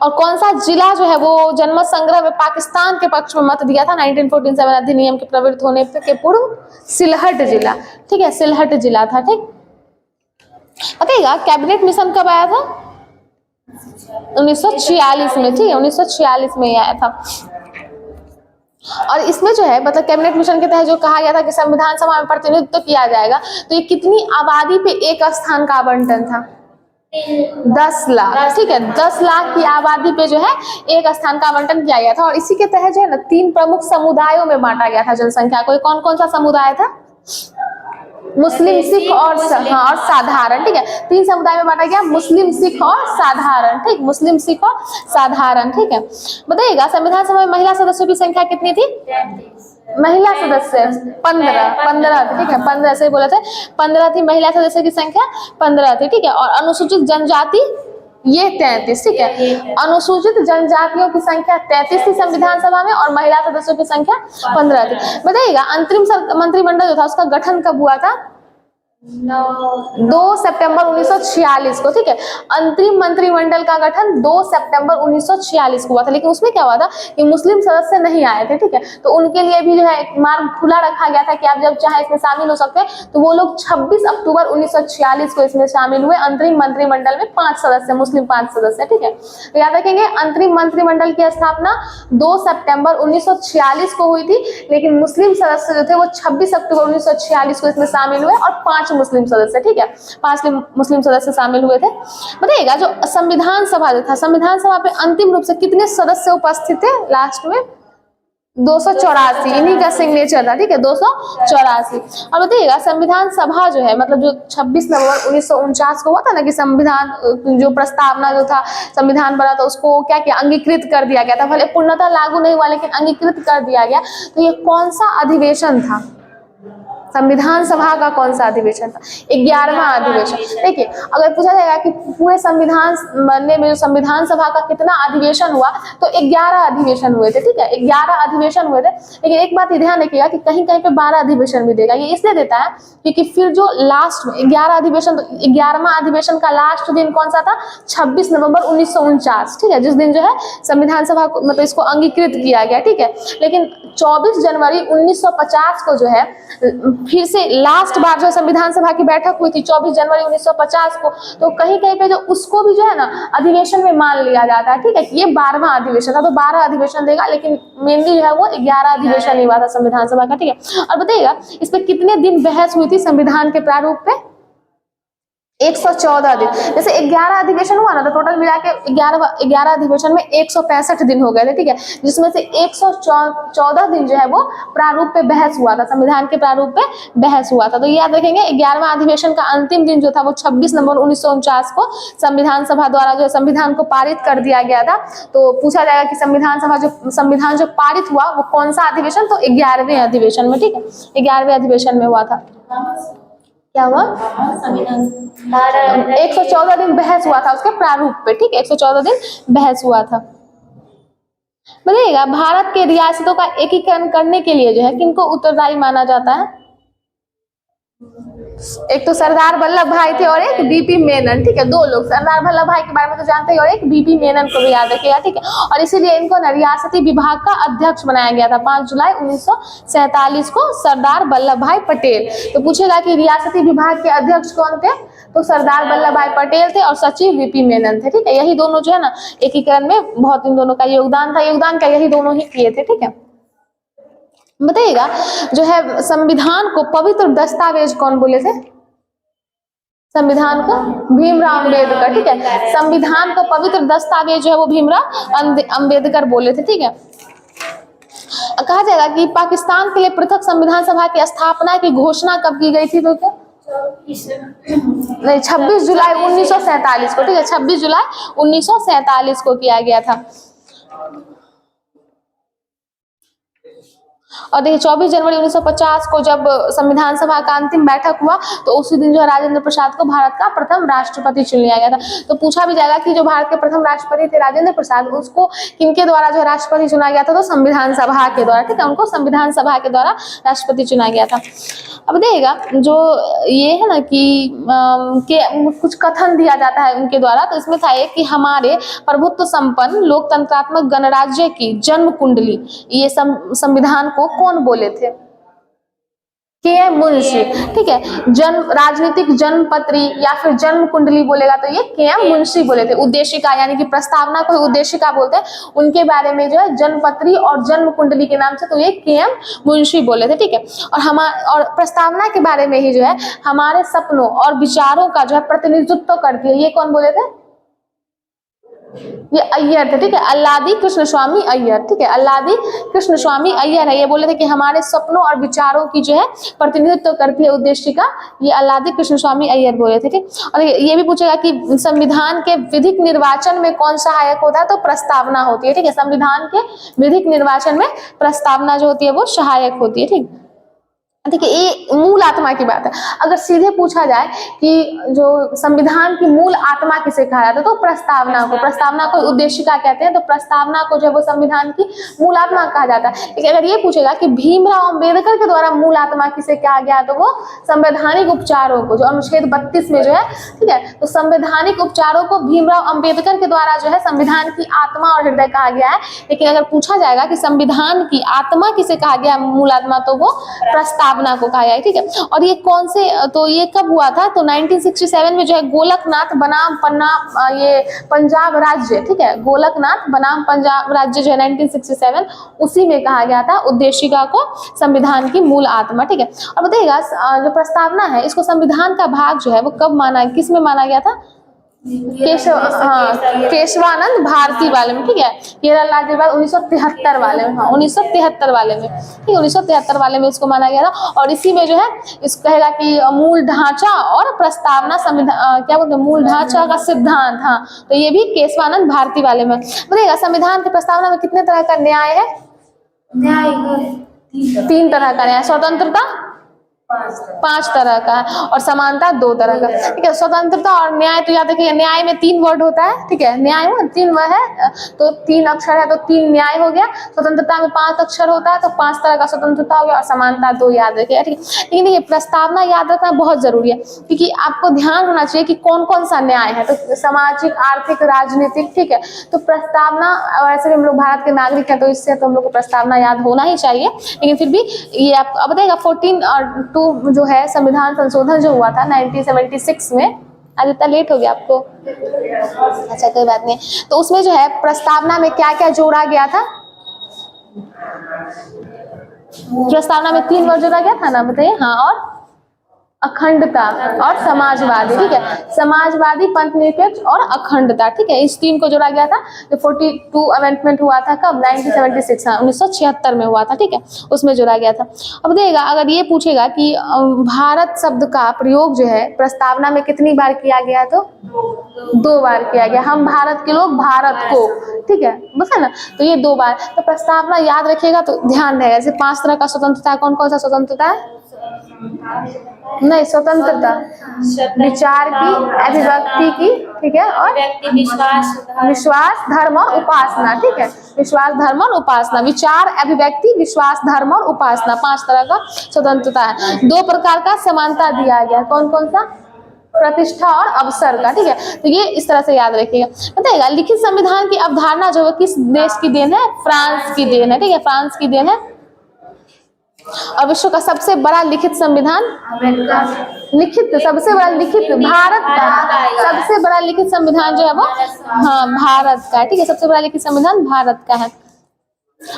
और कौन सा जिला जो है वो जनमत संग्रह में पाकिस्तान के पक्ष में मत दिया था 1947 अधिनियम के प्रवृत्त होने के पूर्व, सिलहट जिला, ठीक है, सिलहट जिला था, ठीक। बताइएगा कैबिनेट मिशन कब आया था, 1946 में, ठीक है, 1946 में आया था। और इसमें जो है मतलब कैबिनेट मिशन के तहत जो कहा गया था कि संविधान सभा में प्रतिनिधित्व किया जाएगा, तो ये कितनी आबादी पे एक स्थान का आवंटन था, 10 लाख, ठीक है, 10 लाख की आबादी पे जो है एक स्थान का आवंटन किया गया था। और इसी के तहत जो है ना 3 प्रमुख समुदायों में बांटा गया था जनसंख्या को। कौन कौन सा समुदाय था, मुस्लिम, सिख और साधारण, ठीक है, 3 समुदाय में बांटा गया, मुस्लिम, सिख और साधारण, ठीक, मुस्लिम, सिख और साधारण, ठीक है। बताइएगा संविधान सभा में महिला सदस्यों की संख्या कितनी थी, महिला सदस्य 15, ठीक है, 15 से बोले थे, 15 थी महिला सदस्य की संख्या, 15 थी, ठीक है। और अनुसूचित जनजाति ये 33, ठीक है, अनुसूचित जनजातियों की संख्या 33 थी संविधान सभा में और महिला सदस्यों की संख्या 15 थी। बताइएगा अंतरिम मंत्रिमंडल जो था उसका गठन कब हुआ था, 2 सितंबर 1946 को, ठीक है। अंतरिम मंत्रिमंडल का गठन 2 सितंबर 1946 को हुआ था। लेकिन उसमें क्या हुआ था कि मुस्लिम सदस्य नहीं आए थे, ठीक है, तो उनके लिए भी जो है एक मार्ग खुला रखा गया था कि आप जब चाहे इसमें शामिल हो सकते हैं। तो वो लोग 26 अक्टूबर 1946 को इसमें शामिल हुए। अंतरिम मंत्रिमंडल में 5 सदस्य, मुस्लिम 5 सदस्य, ठीक है। तो याद रखेंगे अंतरिम मंत्रिमंडल की स्थापना 2 सितंबर 1946 को हुई थी, लेकिन मुस्लिम सदस्य जो थे वो 26 अक्टूबर 1946 को इसमें शामिल हुए और 5 मुस्लिम सदस्य, ठीक है, 5 मुस्लिम सदस्य शामिल हुए थे। बताइएगा जो संविधान सभा जो था, संविधान सभा पे अंतिम रूप से कितने सदस्य उपस्थित थे लास्ट में, 284, इन्हीं का सिग्नेचर था, ठीक है, 284। और बताइएगा संविधान सभा जो है मतलब जो 26 नवंबर 1949 को हुआ था ना कि संविधान जो प्रस्तावना जो था संविधान बना, तो उसको क्या किया, अंगीकृत कर दिया गया था, भले पूर्णतः लागू नहीं हुआ लेकिन अंगीकृत कर दिया गया। तो ये कौन सा अधिवेशन था, संविधान सभा का कौन सा अधिवेशन था, 11वां अधिवेशन। देखिए अगर पूछा जाएगा कि पूरे संविधान बनने में जो संविधान सभा का कितना अधिवेशन हुआ, तो 11 अधिवेशन हुए थे, ठीक है, 11 अधिवेशन हुए थे। लेकिन एक बात ध्यान रखिएगा कि कहीं कहीं पे 12 अधिवेशन भी देगा, ये इसलिए देता है क्योंकि फिर जो लास्ट में 11 अधिवेशन, तो 11वां अधिवेशन का लास्ट दिन कौन सा था, 26 नवंबर 1949, ठीक है, जिस दिन जो है संविधान सभा को मतलब इसको अंगीकृत किया गया, ठीक है। लेकिन 24 जनवरी 1950 को जो है फिर से लास्ट बार जो संविधान सभा की बैठक हुई थी 24 जनवरी 1950 को, तो कहीं कहीं पे जो उसको भी जो है ना अधिवेशन में मान लिया जाता है, ठीक है। ये 12वां अधिवेशन था, तो 12 अधिवेशन देगा, लेकिन मेनली जो है वो 11 अधिवेशन ही हुआ था संविधान सभा का, ठीक है। और बताइएगा इस पे कितने दिन बहस हुई थी संविधान के प्रारूप पे? 114 दिन। जैसे 11 अधिवेशन हुआ ना, तो टोटल मिला के 11 अधिवेशन में 165 दिन हो गए थे, ठीक है, जिसमें से 114 दिन जो है वो प्रारूप पे बहस हुआ था, संविधान के प्रारूप पे बहस हुआ था। तो याद रखेंगे 11वां अधिवेशन का अंतिम दिन जो था वो 26 नवंबर 1949 को संविधान सभा द्वारा जो संविधान को पारित कर दिया गया था। तो पूछा जाएगा कि संविधान जो पारित हुआ वो कौन सा अधिवेशन? तो 11वें अधिवेशन में, ठीक है, 11वें अधिवेशन में हुआ था। क्या हुआ? 114 दिन बहस हुआ था उसके प्रारूप पे, ठीक है, 114 दिन बहस हुआ था। बताइएगा भारत के रियासतों का एकीकरण करने के लिए जो है किनको उत्तरदायी माना जाता है? एक तो सरदार वल्लभ भाई थे और एक बीपी मेनन, ठीक है, दो लोग। सरदार वल्लभ भाई के बारे में तो जानते ही, और एक बीपी मेनन को भी याद रखिएगा, ठीक है। और इसीलिए इनको ना रियासती विभाग का अध्यक्ष बनाया गया था 5 जुलाई 1947 को, सरदार वल्लभ भाई पटेल। तो पूछेगा कि रियासती विभाग के अध्यक्ष कौन थे? तो सरदार वल्लभ भाई पटेल थे और सचिव बीपी मेनन थे, ठीक है। यही दोनों जो है ना एकीकरण में बहुत इन दोनों का योगदान था, योगदान का यही दोनों ही किए थे, ठीक है। बताइएगा जो है संविधान को पवित्र दस्तावेज कौन बोले थे? संविधान को भीमराव अंबेडकर, ठीक है। संविधान को पवित्र दस्तावेज जो है वो भीमराव अंबेडकर बोले थे, ठीक है। कहा जाएगा कि पाकिस्तान के लिए पृथक संविधान सभा की स्थापना की घोषणा कब की गई थी? तो क्या नहीं, 26 जुलाई 1947 को, ठीक है, 26 जुलाई 1947 को किया गया था। और देखिए 24 जनवरी 1950 को जब संविधान सभा का अंतिम बैठक हुआ, तो उसी दिन जो है राजेंद्र प्रसाद को भारत का प्रथम राष्ट्रपति चुन लिया गया था। तो पूछा भी जाएगा कि जो भारत के प्रथम राष्ट्रपति थे राजेंद्र प्रसाद, उसको किनके द्वारा जो है राष्ट्रपति चुना गया था? तो संविधान सभा के द्वारा, ठीक है, उनको संविधान सभा के द्वारा राष्ट्रपति चुना गया था। अब देखिएगा जो ये है ना कि कुछ कथन दिया जाता है उनके द्वारा, तो इसमें था एक कि हमारे प्रभुत्व संपन्न लोकतंत्रात्मक गणराज्य की जन्म कुंडली, ये संविधान को कौन बोले थे? के मुंशी, ठीक है। जन्म राजनीतिक जन्म पत्री या फिर जन्म कुंडली बोलेगा तो ये के मुंशी बोले थे। उद्देशिका यानी कि प्रस्तावना को उद्देशिका बोलते हैं, उनके बारे में जो है जन्म पत्री और जन्म कुंडली के नाम से तो ये के मुंशी बोले थे, ठीक है। और प्रस्तावना के बारे में ही जो है हमारे सपनों और विचारों का जो है प्रतिनिधित्व करती है, ये कौन बोले थे? ये अय्यर थे, ठीक है, अल्लादी कृष्ण स्वामी अय्यर, ठीक है, अल्लादी कृष्ण स्वामी अय्यर है। ये बोले थे कि हमारे सपनों और विचारों की जो है प्रतिनिधित्व करती है उद्देशिका, ये अल्लादी कृष्ण स्वामी अय्यर बोले थे, ठीक। और ये भी पूछेगा कि संविधान के विधिक निर्वाचन में कौन सहायक होता है? तो प्रस्तावना होती है, ठीक है। संविधान के विधिक निर्वाचन में प्रस्तावना जो होती है वो सहायक होती है, ठीक। देखिए ये मूल आत्मा की बात है। अगर सीधे पूछा जाए कि जो संविधान की मूल आत्मा किसे कहा जाता है, तो प्रस्तावना को, प्रस्तावना को उद्देशिका कहते हैं, तो प्रस्तावना को जो है वो संविधान की मूल आत्मा कहा जाता है। लेकिन अगर ये पूछेगा कि भीमराव अंबेडकर के द्वारा मूल आत्मा किसे कहा गया, तो वो संवैधानिक उपचारों को, जो अनुच्छेद 32 में जो है, ठीक है, तो संवैधानिक उपचारों को भीमराव अंबेडकर के द्वारा जो है संविधान की आत्मा और हृदय कहा गया है। लेकिन अगर पूछा जाएगा कि संविधान की आत्मा किसे कहा गया, मूल आत्मा, तो वो प्रस्तावना को कहा है, ठीक है। और ये कौन से, तो ये कब हुआ था? तो 1967 में जो है गोलकनाथ बनाम पन्ना, ये पंजाब राज्य, ठीक है, गोलकनाथ बनाम पंजाब राज्य जो है 1967, उसी में कहा गया था उद्देशिका को संविधान की मूल आत्मा, ठीक है। और बताइएगा जो प्रस्तावना है इसको संविधान का भाग जो है वो कब माना, किस में माना गया था? केशवानंद भारती वाले में, ठीक है, केरल राज्य 1973 वाले में, हाँ 1973 वाले में, ठीक है, 1973 वाले में इसको माना गया था। और इसी में जो है इसको कहेगा कि मूल ढांचा और प्रस्तावना संविधान, क्या बोलते हैं, मूल ढांचा का सिद्धांत, हाँ, तो ये भी केशवानंद भारती वाले में। बताइएगा संविधान की प्रस्तावना में कितने तरह का न्याय है? न्याय 3 तरह का न्याय, स्वतंत्रता 5 तरह का और समानता 2 तरह का, ठीक है। स्वतंत्रता और न्याय तो याद रखिए, न्याय में 3 वर्ड होता है, ठीक है, न्याय में 3 वर्ड है तो 3 अक्षर है तो 3 न्याय हो गया। स्वतंत्रता में 5 अक्षर होता है तो 5 तरह का स्वतंत्रता हो गया, और समानता 2 याद रखिए, ठीक है। लेकिन ये प्रस्तावना याद रखना बहुत जरूरी है, क्योंकि आपको ध्यान होना चाहिए कि कौन कौन सा न्याय है, तो सामाजिक, आर्थिक, राजनीतिक, ठीक है। तो प्रस्तावना, वैसे भी हम लोग भारत के नागरिक हैं तो इससे तो हम लोग को प्रस्तावना याद होना ही चाहिए, लेकिन फिर भी ये आप बताइएगा 14 और 42 जो है संविधान संशोधन जो हुआ था 1976 में, आज इतना लेट हो गया आपको, अच्छा कोई बात नहीं। तो उसमें जो है प्रस्तावना में क्या क्या जोड़ा गया था? प्रस्तावना में 3 वर्ड जोड़ा गया था ना, बताइए। हाँ, और अखंडता और समाजवादी, ठीक है, समाजवादी, पंथनिरपेक्ष और अखंडता, ठीक है, इस 3 को जोड़ा गया था। जो 42 अमेंडमेंट हुआ था कब? 1976, 1976 में हुआ था, ठीक है, उसमें जोड़ा गया था। अब देखिएगा, अगर ये पूछेगा कि भारत शब्द का प्रयोग जो है प्रस्तावना में कितनी बार किया गया, तो 2 बार किया गया। हम भारत के लोग भारत को, ठीक है, बस है ना, तो ये 2 बार। तो प्रस्तावना याद रखिएगा तो ध्यान रहेगा। जैसे 5 तरह का स्वतंत्रता, कौन कौन सा स्वतंत्रता है? नहीं, स्वतंत्रता विचार की, अभिव्यक्ति की, ठीक है, और विश्वास, धर्म और उपासना, ठीक है, विश्वास, धर्म और उपासना, विचार, अभिव्यक्ति, विश्वास, धर्म और उपासना, 5 तरह का स्वतंत्रता है। 2 प्रकार का समानता दिया गया, कौन कौन सा? प्रतिष्ठा और अवसर का, ठीक है, तो ये इस तरह से याद रखिएगा। बताइएगा, लिखित संविधान की अवधारणा जो है किस देश की देन है? फ्रांस की देन है, ठीक है, फ्रांस की देन है। और विश्व का सबसे बड़ा लिखित संविधान, लिखित सबसे बड़ा लिखित भारत का, सबसे बड़ा लिखित संविधान जो है वो, हाँ, भारत का, ठीक है, सबसे बड़ा लिखित संविधान भारत का है।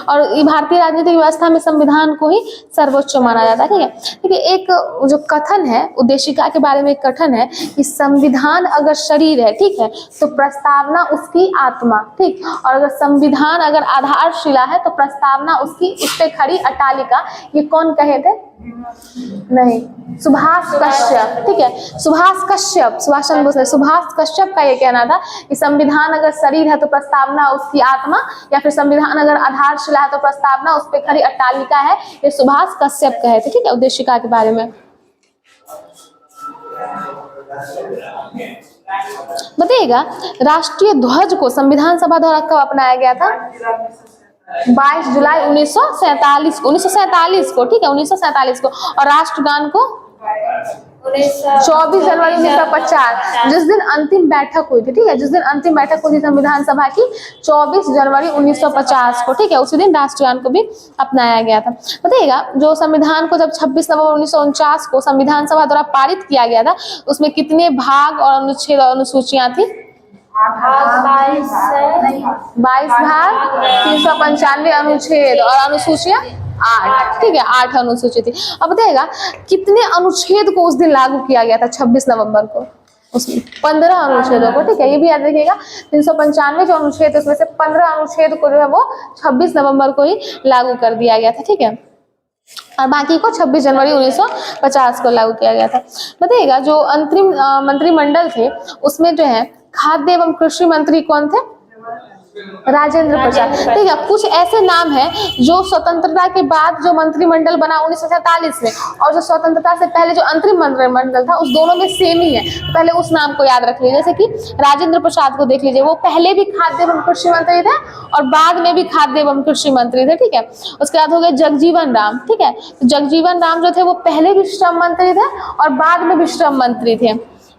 और ये भारतीय राजनीतिक व्यवस्था में संविधान को ही सर्वोच्च माना जाता है, ठीक है। ठीक है, एक जो कथन है, उद्देशिका के बारे में एक कथन है कि संविधान अगर शरीर है, ठीक है, तो प्रस्तावना उसकी आत्मा, ठीक, और अगर संविधान अगर आधारशिला है तो प्रस्तावना उसकी उस पे खड़ी अट्टालिका। ये कौन कहे थे? नहीं, सुभाष कश्यप, ठीक है, सुभाष कश्यप, सुभाष चंद्र बोस, सुभाष कश्यप का ये कहना था कि संविधान अगर शरीर है तो प्रस्तावना उसकी आत्मा, या फिर संविधान अगर आधारशिला है तो प्रस्तावना उस पे खड़ी अट्टालिका है। ये सुभाष कश्यप कहे थे, ठीक है, उद्देशिका के बारे में। बताइएगा, राष्ट्रीय ध्वज को संविधान सभा द्वारा कब अपनाया गया था? 22 जुलाई 1947 को, 1947 को, ठीक है, 1947 को। और राष्ट्रगान को 24 जनवरी 1950, जिस दिन अंतिम बैठक हुई थी, ठीक है, जिस दिन अंतिम बैठक हुई थी संविधान सभा की, 24 जनवरी 1950 को, ठीक है, उसी दिन राष्ट्रगान को भी अपनाया गया था। बताइएगा, जो संविधान को जब 26 नवंबर 1949 को संविधान सभा द्वारा पारित किया गया था, उसमें कितने भाग और अनुच्छेद और अनुसूचियां थी? 22 भाग, 395 अनुच्छेद और अनुसूचियां 8, ठीक है, 8 अनुसूची थी। अब बताइएगा, कितने अनुच्छेद को उस दिन लागू किया गया था 26 नवंबर को? उसमें 15 अनुच्छेदों को, ठीक है, ये भी याद रखिएगा। 395 जो अनुच्छेद उसमें से 15 अनुच्छेद को जो है वो 26 नवंबर को ही लागू कर दिया गया था, ठीक है, और बाकी को 26 जनवरी 1950 को लागू किया गया था। बताइएगा, जो अंतरिम मंत्रिमंडल थे उसमें जो है खाद्य एवं कृषि मंत्री कौन थे? राजेंद्र प्रसाद, ठीक है। कुछ ऐसे नाम हैं जो स्वतंत्रता के बाद जो मंत्रिमंडल बना 1947 में, और जो स्वतंत्रता से पहले जो अंतरिम मंत्रिमंडल था, उस दोनों में सेम ही है। तो पहले उस नाम को याद रख लीजिए। जैसे कि राजेंद्र प्रसाद को देख लीजिए, वो पहले भी खाद्य एवं कृषि मंत्री थे और बाद में भी खाद्य एवं कृषि मंत्री थे, ठीक है। उसके बाद हो गए जगजीवन राम, ठीक है। तो जगजीवन राम जो थे वो पहले भी श्रम मंत्री थे और बाद में भी श्रम मंत्री थे।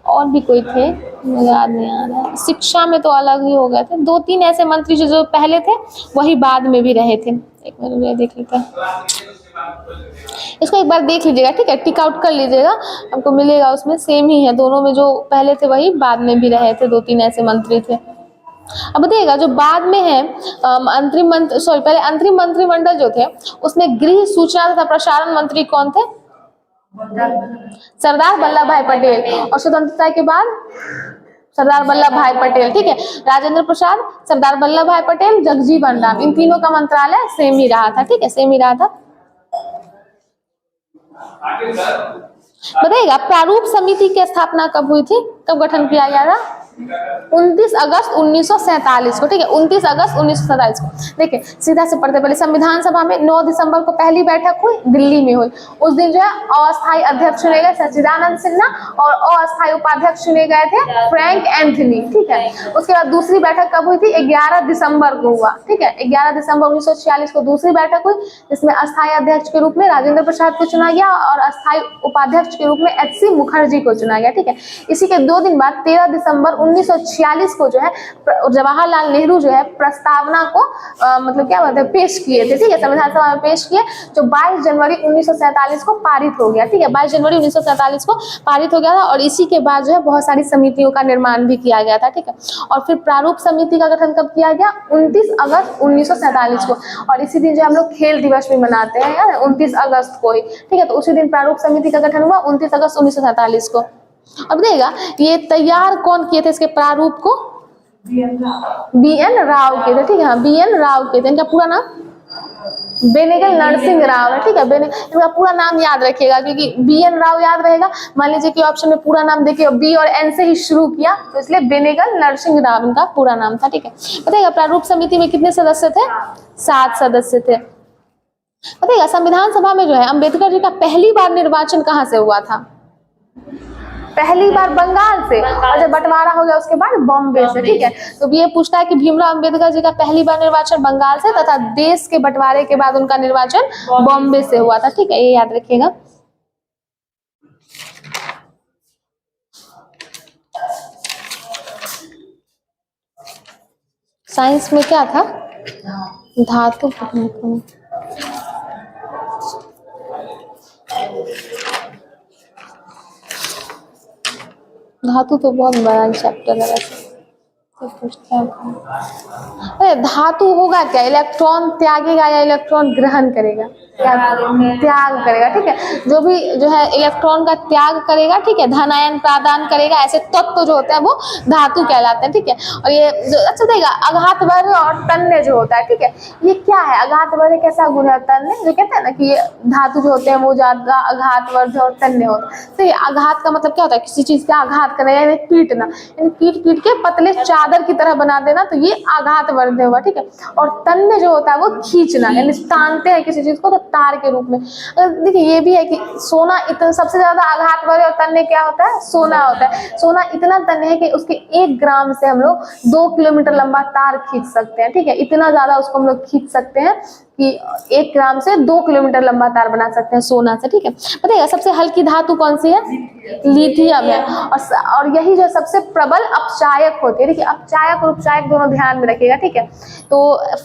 और भी कोई थे, मुझे याद नहीं आ रहा। शिक्षा में तो अलग ही हो गए थे। 2-3 ऐसे मंत्री जो पहले थे वही बाद में भी रहे थे। एक मिनट देख लेते हैं, इसको एक बार देख लीजिएगा, ठीक है, टिक आउट कर लीजिएगा, आपको मिलेगा उसमें सेम ही है। दोनों में जो पहले थे वही बाद में भी रहे थे, 2-3 ऐसे मंत्री थे। अब बताइएगा, जो बाद में है पहले अंतरिम मंत्रिमंडल जो थे उसमें गृह, सूचना तथा प्रसारण मंत्री कौन थे? सरदार वल्लभ भाई पटेल। और स्वतंत्रता के बाद सरदार वल्लभ भाई पटेल, ठीक है। राजेंद्र प्रसाद, सरदार वल्लभ भाई पटेल, जगजीवन राम, इन तीनों का मंत्रालय सेम ही रहा था, ठीक है, सेम ही रहा था। बताइएगा, प्रारूप समिति की स्थापना कब हुई थी, कब गठन किया गया था? 29 अगस्त 1947 को, ठीक है, 29 अगस्त 1947 को। देखिए, सीधा से पढ़ते, पहले संविधान सभा में 9 दिसंबर को पहली बैठक हुई, दिल्ली में हुई। उस दिन जो है अस्थायी अध्यक्ष चुने गए सच्चिदानंद सिन्हा और अस्थायी उपाध्यक्ष चुने गए थे फ्रैंक एंथनी, ठीक है। उसके बाद दूसरी बैठक कब हुई थी? 11 दिसंबर को हुआ, ठीक है, 11 दिसंबर 1946 को दूसरी बैठक हुई, जिसमें अस्थायी अध्यक्ष के रूप में राजेंद्र प्रसाद को चुना गया और अस्थायी उपाध्यक्ष के रूप में HC मुखर्जी को चुना गया, ठीक है। इसी के 2 दिन बाद 13 दिसंबर 1946 को जो है जवाहरलाल नेहरू जो है प्रस्तावना को मतलब क्या बोलते हैं पेश किए थे, ठीक है, संविधान सभा में पेश किए, जो 22 जनवरी 1947 को पारित हो गया, ठीक है, 22 जनवरी 1947 को पारित हो गया था। और इसी के बाद जो है बहुत सारी समितियों का निर्माण भी किया गया था, ठीक है। और फिर प्रारूप समिति का गठन कब किया गया? 29 अगस्त 1947 को। और इसी दिन जो हम लोग खेल दिवस भी मनाते हैं यार, 29 अगस्त को ही, ठीक है। तो उसी दिन प्रारूप समिति का गठन हुआ 29 अगस्त 1947 को। अब देखिएगा ये तैयार कौन किए थे इसके प्रारूप को? बी.एन. राव किए थे, ठीक है, बी.एन. राव किए थे। इनका पूरा नाम बेनेगल नरसिंह राव है, ठीक है। इनका पूरा नाम याद रखिएगा, क्योंकि बी.एन. राव याद रहेगा। मान लीजिए कि ऑप्शन में पूरा नाम देखिए बी और एन से ही शुरू किया, तो इसलिए बेनेगल नरसिंह राव इनका पूरा नाम था, ठीक है। बताइएगा प्रारूप समिति में कितने सदस्य थे? 7 सदस्य थे। बताइएगा संविधान सभा में जो है अंबेडकर जी का पहली बार निर्वाचन कहाँ से हुआ था? पहली बार बंगाल से, और जब बंटवारा हो गया उसके बाद बॉम्बे से, ठीक है। तो ये पूछता है कि भीमराव अंबेडकर जी का पहली बार निर्वाचन बंगाल से तथा देश के बंटवारे के बाद उनका निर्वाचन बॉम्बे से हुआ था, ठीक है, ये याद रखिएगा। साइंस में क्या था? धातु। धातु तो बहुत बड़ा चैप्टर है वैसे, तो पूछते हैं अरे धातु होगा क्या? इलेक्ट्रॉन त्यागेगा या इलेक्ट्रॉन ग्रहण करेगा? त्याग करेगा, ठीक है। जो भी जो है इलेक्ट्रॉन का त्याग करेगा, ठीक है, धन आयन प्रदान करेगा, ऐसे तत्व जो होते हैं वो धातु कहलाते हैं, ठीक है। और ये अच्छा देगा आघात वर्ग और तन्य जो होता है, ठीक है, ये क्या है? आघात वर्ग एक ऐसा गुण है, तन्य जो कहते हैं ना कि ये धातु जो होते हैं वो ज्यादा आघात वर्ग और तन्य होता है। तो ये आघात का मतलब क्या होता है? किसी चीज का आघात करना, यानी पीटना, यानी पीट के पतले चादर की तरह बना देना, तो ये आघात वर्ग होगा, ठीक है। और तन्य जो होता है वो खींचना, यानी तानते हैं किसी चीज को तो तार के रूप में। देखिए ये भी है कि सोना इतना सबसे ज्यादा आघात वर्ग और तन्य क्या होता है? सोना होता है। सोना इतना तन्य है कि उसके 1 ग्राम से हम लोग 2 किलोमीटर लंबा तार खींच सकते हैं, ठीक है। इतना ज्यादा उसको हम लोग खींच सकते हैं कि 1 ग्राम से 2 किलोमीटर लंबा तार बना सकते हैं सोना से, ठीक है। बताइएगा सबसे हल्की धातु कौन सी है? लिथियम है। और यही जो सबसे प्रबल अपचायक होती है, देखिए अपचायक और उपचायक दोनों ध्यान में रखिएगा, ठीक है। तो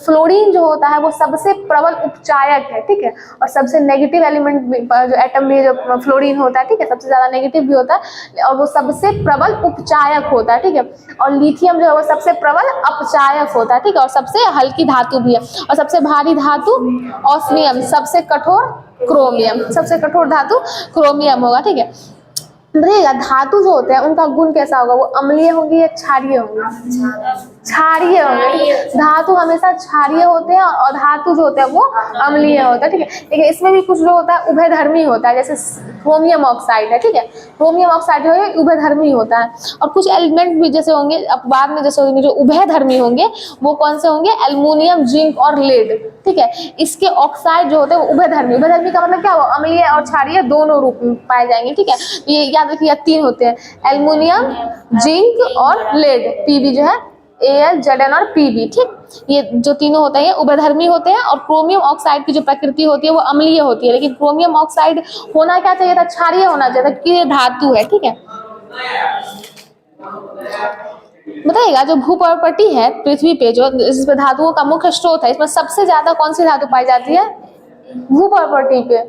फ्लोरीन जो होता है वो सबसे प्रबल उपचायक है, ठीक है। और सबसे नेगेटिव एलिमेंट जो एटम में जो फ्लोरीन होता है, ठीक है, सबसे ज्यादा नेगेटिव भी होता है और वो सबसे प्रबल उपचायक होता है, ठीक है। और लिथियम जो है वो सबसे प्रबल अपचायक होता है, ठीक है, और सबसे हल्की धातु भी है। और सबसे भारी धातु ऑस्मियम, सबसे कठोर क्रोमियम, सबसे कठोर धातु क्रोमियम होगा, ठीक है। देखिएगा धातु जो होते हैं उनका गुण कैसा होगा? वो अम्लीय होंगे या क्षारीय होंगे? क्षारीय होंगे। धातु हमेशा क्षारीय होते हैं और धातु जो होते हैं वो अम्लीय होता है, ठीक है। लेकिन इसमें भी कुछ जो होता है उभयधर्मी होता है, जैसे क्रोमियम ऑक्साइड है, ठीक है। क्रोमियम ऑक्साइड जो है उभयधर्मी होता है। और कुछ एलिमेंट भी जैसे होंगे अब बाद में जैसे होंगे जो उभयधर्मी होंगे वो कौन से होंगे? एल्युमिनियम, जिंक और लेड, ठीक है। इसके ऑक्साइड जो होते हैं वो उभयधर्मी। उभयधर्मी का मतलब क्या हुआ? अम्लीय और क्षारीय दोनों रूप में पाए जाएंगे, ठीक है। ये याद रखिए 3 होते हैं, एल्युमिनियम, जिंक और लेड, पीबी जो है Al, Zn और Pb, ठीक। ये जो तीनों होते हैं उभयधर्मी होते हैं। और क्रोमियम ऑक्साइड की जो प्रकृति होती है वो अम्लीय होती है, लेकिन क्रोमियम ऑक्साइड होना क्या चाहिए था? क्षारीय होना चाहिए था, क्योंकि ये धातु है, ठीक है। बताइएगा जो भूपर्वतीय है पृथ्वी पे जो इस पे धातुओं का मुख्य स्रोत है, इसमें सबसे ज्यादा कौन सी धातु पाई जाती है? भूपर्वतीय पे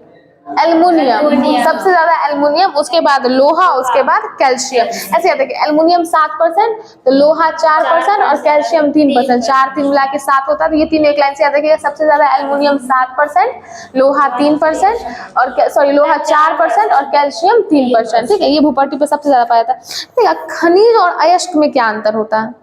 एल्युमिनियम, सबसे ज्यादा एल्युमिनियम, उसके बाद लोहा, उसके बाद कैल्शियम। ऐसे याद रखिए एल्युमिनियम 7%, तो लोहा 4% और कैल्शियम 3%, 4-3 मिला के 7 होता है। तो ये तीनों एक लाइन से याद रखिएगा। सबसे ज्यादा एल्युमिनियम 7%, लोहा 3% और लोहा 4% और कैल्शियम 3%, ठीक है। ये भूपर्वतीय पे सबसे ज्यादा पाया जाता है। ठीक है, खनिज और अयस्क में क्या अंतर होता है?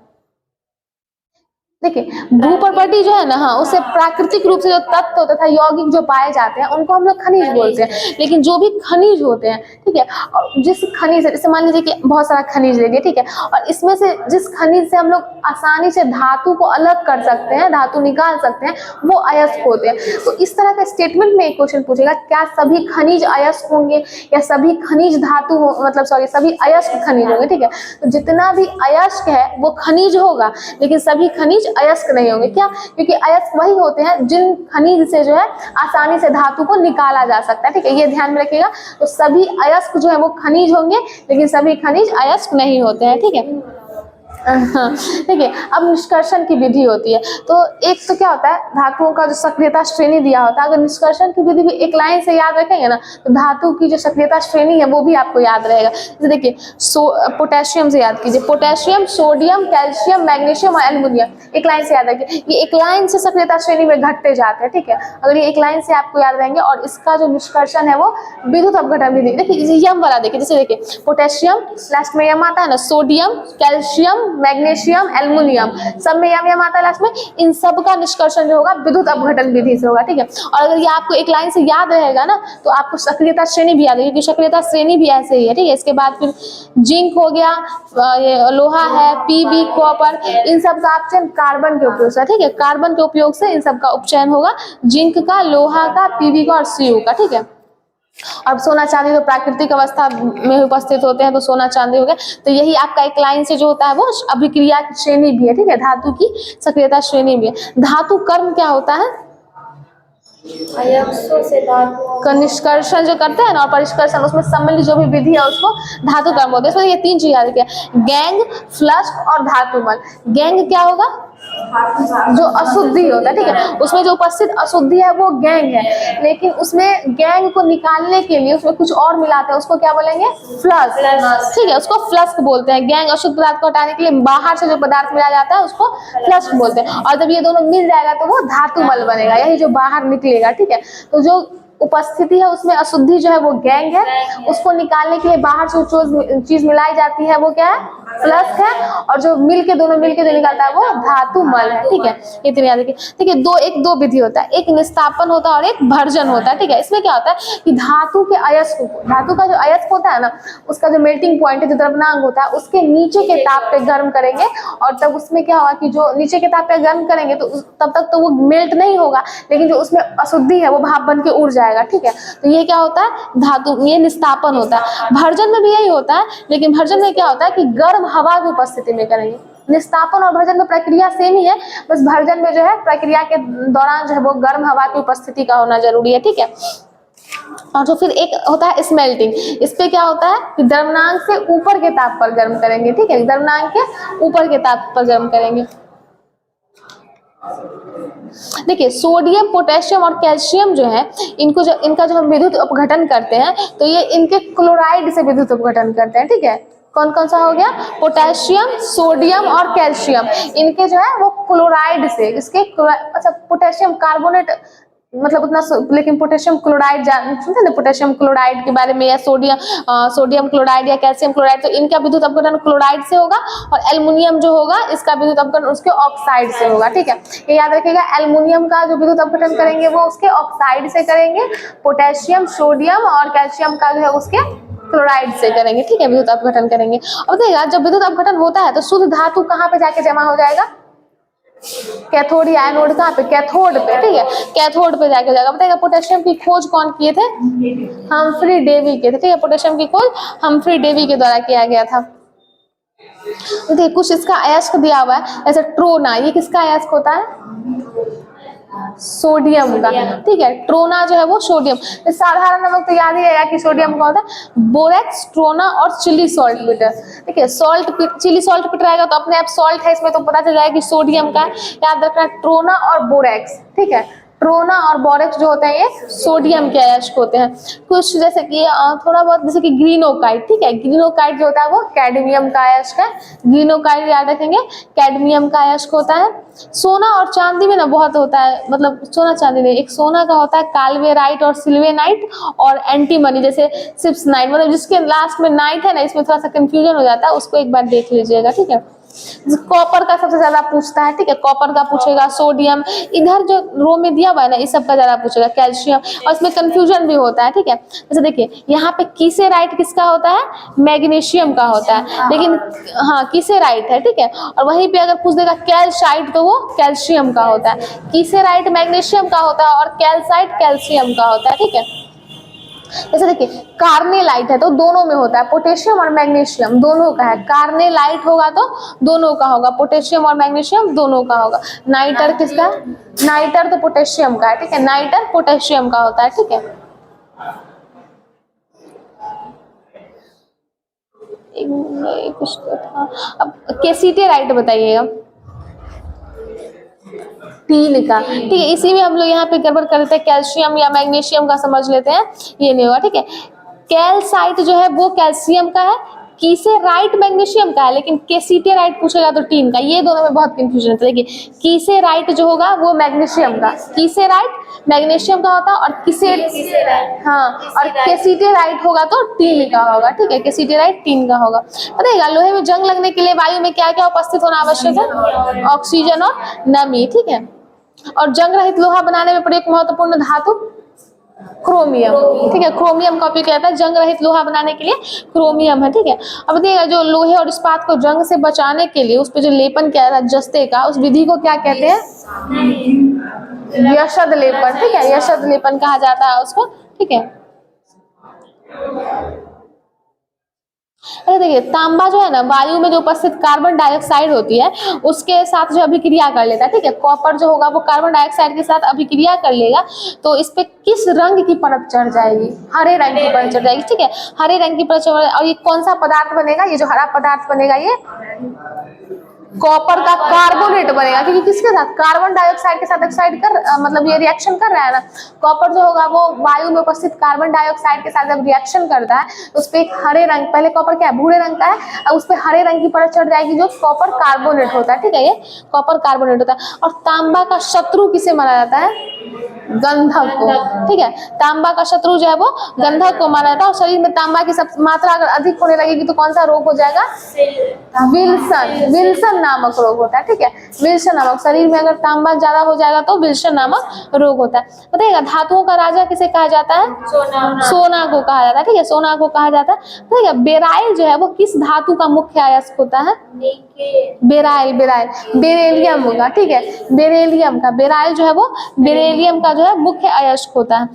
देखिए भूपर्वतीय जो है ना, हाँ, उससे प्राकृतिक रूप से जो तत्व तथा यौगिक जो पाए जाते हैं उनको हम लोग खनिज बोलते हैं। लेकिन जो भी खनिज होते हैं, ठीक है, और जिस खनिज जैसे मान लीजिए कि बहुत सारा खनिज ले लिया, ठीक है, और इसमें से जिस खनिज से हम लोग आसानी से धातु को अलग कर सकते हैं, धातु निकाल सकते हैं, वो अयस्क होते हैं। तो इस तरह का स्टेटमेंट में एक क्वेश्चन पूछेगा, क्या सभी खनिज अयस्क होंगे या सभी खनिज धातु मतलब सभी अयस्क खनिज होंगे, ठीक है। तो जितना भी अयस्क है वो खनिज होगा, लेकिन सभी खनिज अयस्क नहीं होंगे। क्या? क्योंकि अयस्क वही होते हैं जिन खनिज से जो है आसानी से धातु को निकाला जा सकता है, ठीक है, ये ध्यान में रखिएगा। तो सभी अयस्क जो है वो खनिज होंगे, लेकिन सभी खनिज अयस्क नहीं होते हैं, ठीक है। देखिए, अब निष्कर्षण की विधि होती है, तो एक तो क्या होता है, धातुओं का जो सक्रियता श्रेणी दिया होता है, अगर निष्कर्षण की विधि भी एक लाइन से याद रखेंगे ना, तो धातु की जो सक्रियता श्रेणी है वो भी आपको याद रहेगा। जैसे देखिए, पोटेशियम से याद कीजिए, पोटेशियम, सोडियम, कैल्शियम, मैग्नीशियम और एल्युमिनियम, एक लाइन से याद रखिए, ये एक लाइन से सक्रियता श्रेणी में घटते जाते हैं, ठीक है। अगर ये एक लाइन से आपको याद रहेंगे, और इसका जो निष्कर्षण है वो विद्युत अपघटन विधि। देखिए यम वाला देखिए, जैसे देखिए पोटेशियम, लास्ट में यम आता है ना, सोडियम, कैल्शियम, मैग्नीशियम, एल्युमिनियम, सब में यम आता है लास्ट में, इन सब का निष्कर्षण जो होगा विद्युत अपघटन विधि से होगा, ठीक है। और अगर ये आपको एक लाइन से याद रहेगा ना, तो आपको सक्रियता श्रेणी भी याद रहेगी, क्योंकि सक्रियता श्रेणी भी ऐसे ही है, ठीक है। इसके बाद फिर जिंक हो गया, ये लोहा है, पीबी, कॉपर, इन सब का ऑप्शन कार्बन के उपयोग से, ठीक है, कार्बन के उपयोग से इन सब का उपचयन होगा, जिंक का, लोहा का, पीबी का और सीयू का, ठीक है। अब सोना चांदी तो प्राकृतिक अवस्था में उपस्थित होते हैं, तो सोना चांदी हो गया। तो यही आपका एक लाइन से जो होता है वो अभिक्रिया की श्रेणी भी है, ठीक है, धातु की सक्रियता श्रेणी भी है। धातु कर्म क्या होता है, अयस्कों से धातुओं का निष्कर्षण जो करते हैं ना, और परिष्कर्षण, उसमें सम्मिलित जो भी विधि है उसको धातु कर्म बोलते हैं। इसमें ये तीन चीज याद रखिए, गैंग, फ्लक्स और धातुमल। गैंग क्या होगा, जो अशुद्धि होता है, ठीक है, उसमें जो उपस्थित अशुद्धि है वो गैंग है, लेकिन उसमें गैंग को निकालने के लिए उसमें कुछ और मिलाते हैं, उसको क्या बोलेंगे, फ्लक्स, ठीक है, उसको फ्लक्स बोलते हैं। गैंग अशुद्ध पदार्थ को हटाने के लिए बाहर से जो पदार्थ मिला जाता है उसको फ्लक्स बोलते हैं, और जब ये दोनों मिल जाएगा तो वो धातुमल बनेगा, यही जो बाहर निकलेगा, ठीक है। तो जो उपस्थिति है उसमें अशुद्धि जो है वो गैंग है, उसको निकालने के लिए बाहर से जो चीज मिलाई जाती है वो क्या है, फ्लक्स है, और जो दोनों मिलके जो निकलता है वो धातुमल है, ठीक है। इतनी याद रखिए। देखिए दो विधि होता है, एक निस्तापन होता है और एक भर्जन होता है, ठीक है। इसमें क्या होता है कि धातु के अयस्क को, धातु का जो अयस्क होता है ना, उसका जो मेल्टिंग पॉइंट है, जो द्रव्यमान होता है, उसके नीचे के ताप पे गर्म करेंगे, और तब उसमें क्या होगा कि जो नीचे के ताप पे गर्म करेंगे तो तब तक तो वो मेल्ट नहीं होगा, लेकिन जो उसमें अशुद्धि है वो भाप बन के उड़ जाएगा, ठीक है। तो ये क्या होता है, धातु, ये निस्तापन होता है। भर्जन में भी यही होता है, लेकिन भर्जन में क्या होता है कि गर्म हवा की उपस्थिति में करेंगे। निस्तापन और भर्जन में प्रक्रिया सेम ही है, बस भर्जन में जो है प्रक्रिया के दौरान जो है वो गर्म हवा की उपस्थिति का होना जरूरी है, ठीक है। और जो फिर एक होता है स्मेल्टिंग, इस पे क्या होता है कि द्रव्यमान से ऊपर के ताप पर गर्म करेंगे, ठीक है, द्रव्यमान के ऊपर के ताप पर गर्म करेंगे। देखिए सोडियम, पोटेशियम और कैल्शियम जो है, इनका जो हम विद्युत अपघटन करते हैं, तो ये इनके क्लोराइड से विद्युत अपघटन करते हैं, ठीक है। कौन कौन सा हो गया, पोटेशियम, सोडियम और कैल्शियम, इनके जो है वो क्लोराइड से, इसके अच्छा पोटेशियम कार्बोनेट मतलब उतना, लेकिन पोटेशियम क्लोराइड सुनते हैं ना, पोटेशियम क्लोराइड के बारे में, या सोडियम क्लोराइड या कैल्शियम क्लोराइड, तो इनका विद्युत अपघटन क्लोराइड से होगा, और एल्युमिनियम जो होगा इसका विद्युत अपघटन उसके ऑक्साइड से होगा, ठीक है। ये याद रखिएगा, एल्युमिनियम का जो विद्युत अपघटन करेंगे वो उसके ऑक्साइड से करेंगे, पोटेशियम, सोडियम और कैल्शियम का जो है उसके क्लोराइड से करेंगे, ठीक है, विद्युत अपघटन करेंगे। और देखिएगा जब विद्युत अपघटन होता है तो शुद्ध धातु कहाँ पे जाके जमा हो जाएगा, कैथोड या एनोड, कहाँ पे, कैथोड पे, ठीक है, कैथोड पे जाके जाएगा। बताइएगा पोटेशियम की खोज कौन किए थे, हम्फ्री डेवी के थे, ठीक है, पोटेशियम की खोज हम्फ्री डेवी के द्वारा किया गया था। देखिए कुछ इसका अयस्क दिया हुआ है, जैसे ट्रोना, ये किसका अयस्क होता है, सोडियम का, ठीक है। ट्रोना जो है वो सोडियम, साधारण हम लोग तो याद ही रहेगा कि सोडियम का होता है बोरेक्स, ट्रोना और चिली सॉल्ट पीटर, ठीक है। चिली सॉल्ट पीटर आएगा तो अपने आप सॉल्ट है इसमें, तो पता चल जाएगा कि सोडियम का, याद रखना ट्रोना और बोरेक्स, ठीक है। ट्रोना और बोरेक्स जो होते हैं ये सोडियम के अयस्क होते हैं। कुछ जैसे कि थोड़ा बहुत जैसे कि ग्रीनोकाइट, ठीक है, ग्रीनोकाइट जो होता है वो कैडमियम का अयस्क है, ग्रीनोकाइट याद रखेंगे, कैडमियम का अयस्क होता है। सोना और चांदी में ना बहुत होता है, मतलब सोना चांदी नहीं, एक सोना का होता है काल्वेराइट और सिल्वेनाइट और एंटीमनी, जैसे सिप्सनाइट, मतलब जिसके लास्ट में नाइट है ना, इसमें थोड़ा सा कंफ्यूजन हो जाता है, उसको एक बार देख लीजिएगा, ठीक है। कॉपर का सबसे ज्यादा पूछता है, ठीक है, कॉपर का पूछेगा, सोडियम, इधर जो रो में दिया हुआ है ना इस सब का ज्यादा पूछेगा, कैल्शियम, और इसमें कंफ्यूजन भी होता है, ठीक है। जैसे देखिए यहाँ पे कीसेराइट किसका होता है, मैग्नीशियम का होता है, लेकिन हाँ कीसेराइट है, ठीक है। और वहीं पे अगर पूछ देगा कैल्साइट तो वो कैल्शियम का होता है, कीसेराइट मैग्नीशियम का होता है और कैल्साइट कैल्शियम का होता है, ठीक है। जैसे देखिए कार्नेलाइट है तो दोनों में होता है, पोटेशियम और मैग्नीशियम दोनों का है, कार्नेलाइट होगा तो दोनों का होगा, पोटेशियम और मैग्नीशियम दोनों का होगा। नाइटर किसका, नाइटर तो पोटेशियम का है, ठीक है, नाइटर पोटेशियम का होता है, ठीक है। कुछ तो था। अब केसिटेराइट बताइएगा। टी लिखा, ठीक है। इसी में हम लोग यहाँ पे गड़बड़ कर देते हैं, कैल्शियम या मैग्नीशियम का समझ लेते हैं, ये नहीं होगा, ठीक है। कैल्साइट जो है वो कैल्शियम का है, कीसेराइट मैग्नीशियम का है, लेकिन केसिटेराइट पूछेगा तो टीन का। ये दोनों में बहुत कंफ्यूजन है। देखिए कीसेराइट जो होगा वो मैग्नीशियम का, कीसेराइट मैग्नीशियम का होता है, और हाँ, और केसिटेराइट होगा तो टीन का होगा, ठीक है। केसिटेराइट टीन का होगा। बताइएगा लोहे में जंग लगने के लिए वायु में क्या क्या उपस्थित होना आवश्यक है? ऑक्सीजन और नमी, ठीक है। और जंग रहित लोहा बनाने में प्रयुक्त महत्वपूर्ण धातु क्रोमियम, ठीक है। क्रोमियम का उपयोग किया जाता है जंग रहित लोहा बनाने के लिए, क्रोमियम है, ठीक है। अब देखिएगा जो लोहे और इस्पात को जंग से बचाने के लिए उस पर जो लेपन किया जाता है जस्ते का, उस विधि को क्या कहते हैं? यशद लेपन, ठीक है। यशद लेपन कहा जाता है उसको, ठीक है। अरे देखिए तांबा जो है ना, वायु में जो उपस्थित कार्बन डाइऑक्साइड होती है उसके साथ जो अभिक्रिया कर लेता है, ठीक है। कॉपर जो होगा वो कार्बन डाइऑक्साइड के साथ अभिक्रिया कर लेगा, तो इस पे किस रंग की परत चढ़ जाएगी? हरे रंग की परत चढ़ जाएगी, ठीक है। हरे रंग की परत चढ़, और ये कौन सा पदार्थ बनेगा? ये जो हरा पदार्थ बनेगा ये कॉपर का कार्बोनेट बनेगा, क्योंकि किसके साथ? कार्बन डाइऑक्साइड के साथ ऑक्साइड कर मतलब ये रिएक्शन कर रहा है ना। कॉपर जो होगा वो वायु में उपस्थित कार्बन डाइऑक्साइड के साथ जब रिएक्शन करता है तो उस पर एक हरे रंग, पहले कॉपर क्या है? भूरे रंग का है, और उस पर हरे रंग की परत चढ़ जाएगी जो कॉपर कार्बोनेट होता है, ठीक है। ये कॉपर कार्बोनेट होता है। और तांबा का शत्रु किसे माना जाता है? गंधक को, ठीक है। तांबा का शत्रु जो है वो गंधक को माना जाता है। और शरीर में तांबा की सब मात्रा अगर अधिक होने लगेगी तो कौन सा रोग हो जाएगा? विल्सन, विल्सन नामक रोग होता है, ठीक है। विल्सन नामक, शरीर में अगर तांबा ज्यादा हो जाएगा तो विल्सन नामक रोग होता है। बताइएगा धातुओं का राजा किसे कहा जाता है? सोना को कहा जाता है, ठीक है। सोना को कहा जाता है। बताइएगा बेराइल जो है वो किस धातु का मुख्य अयस्क होता है? बेराइल, बेरेलियम होगा, ठीक है। बेरेलियम का, बेराइल जो है वो बेरेलियम का जो है मुख्य अयस्क होता है।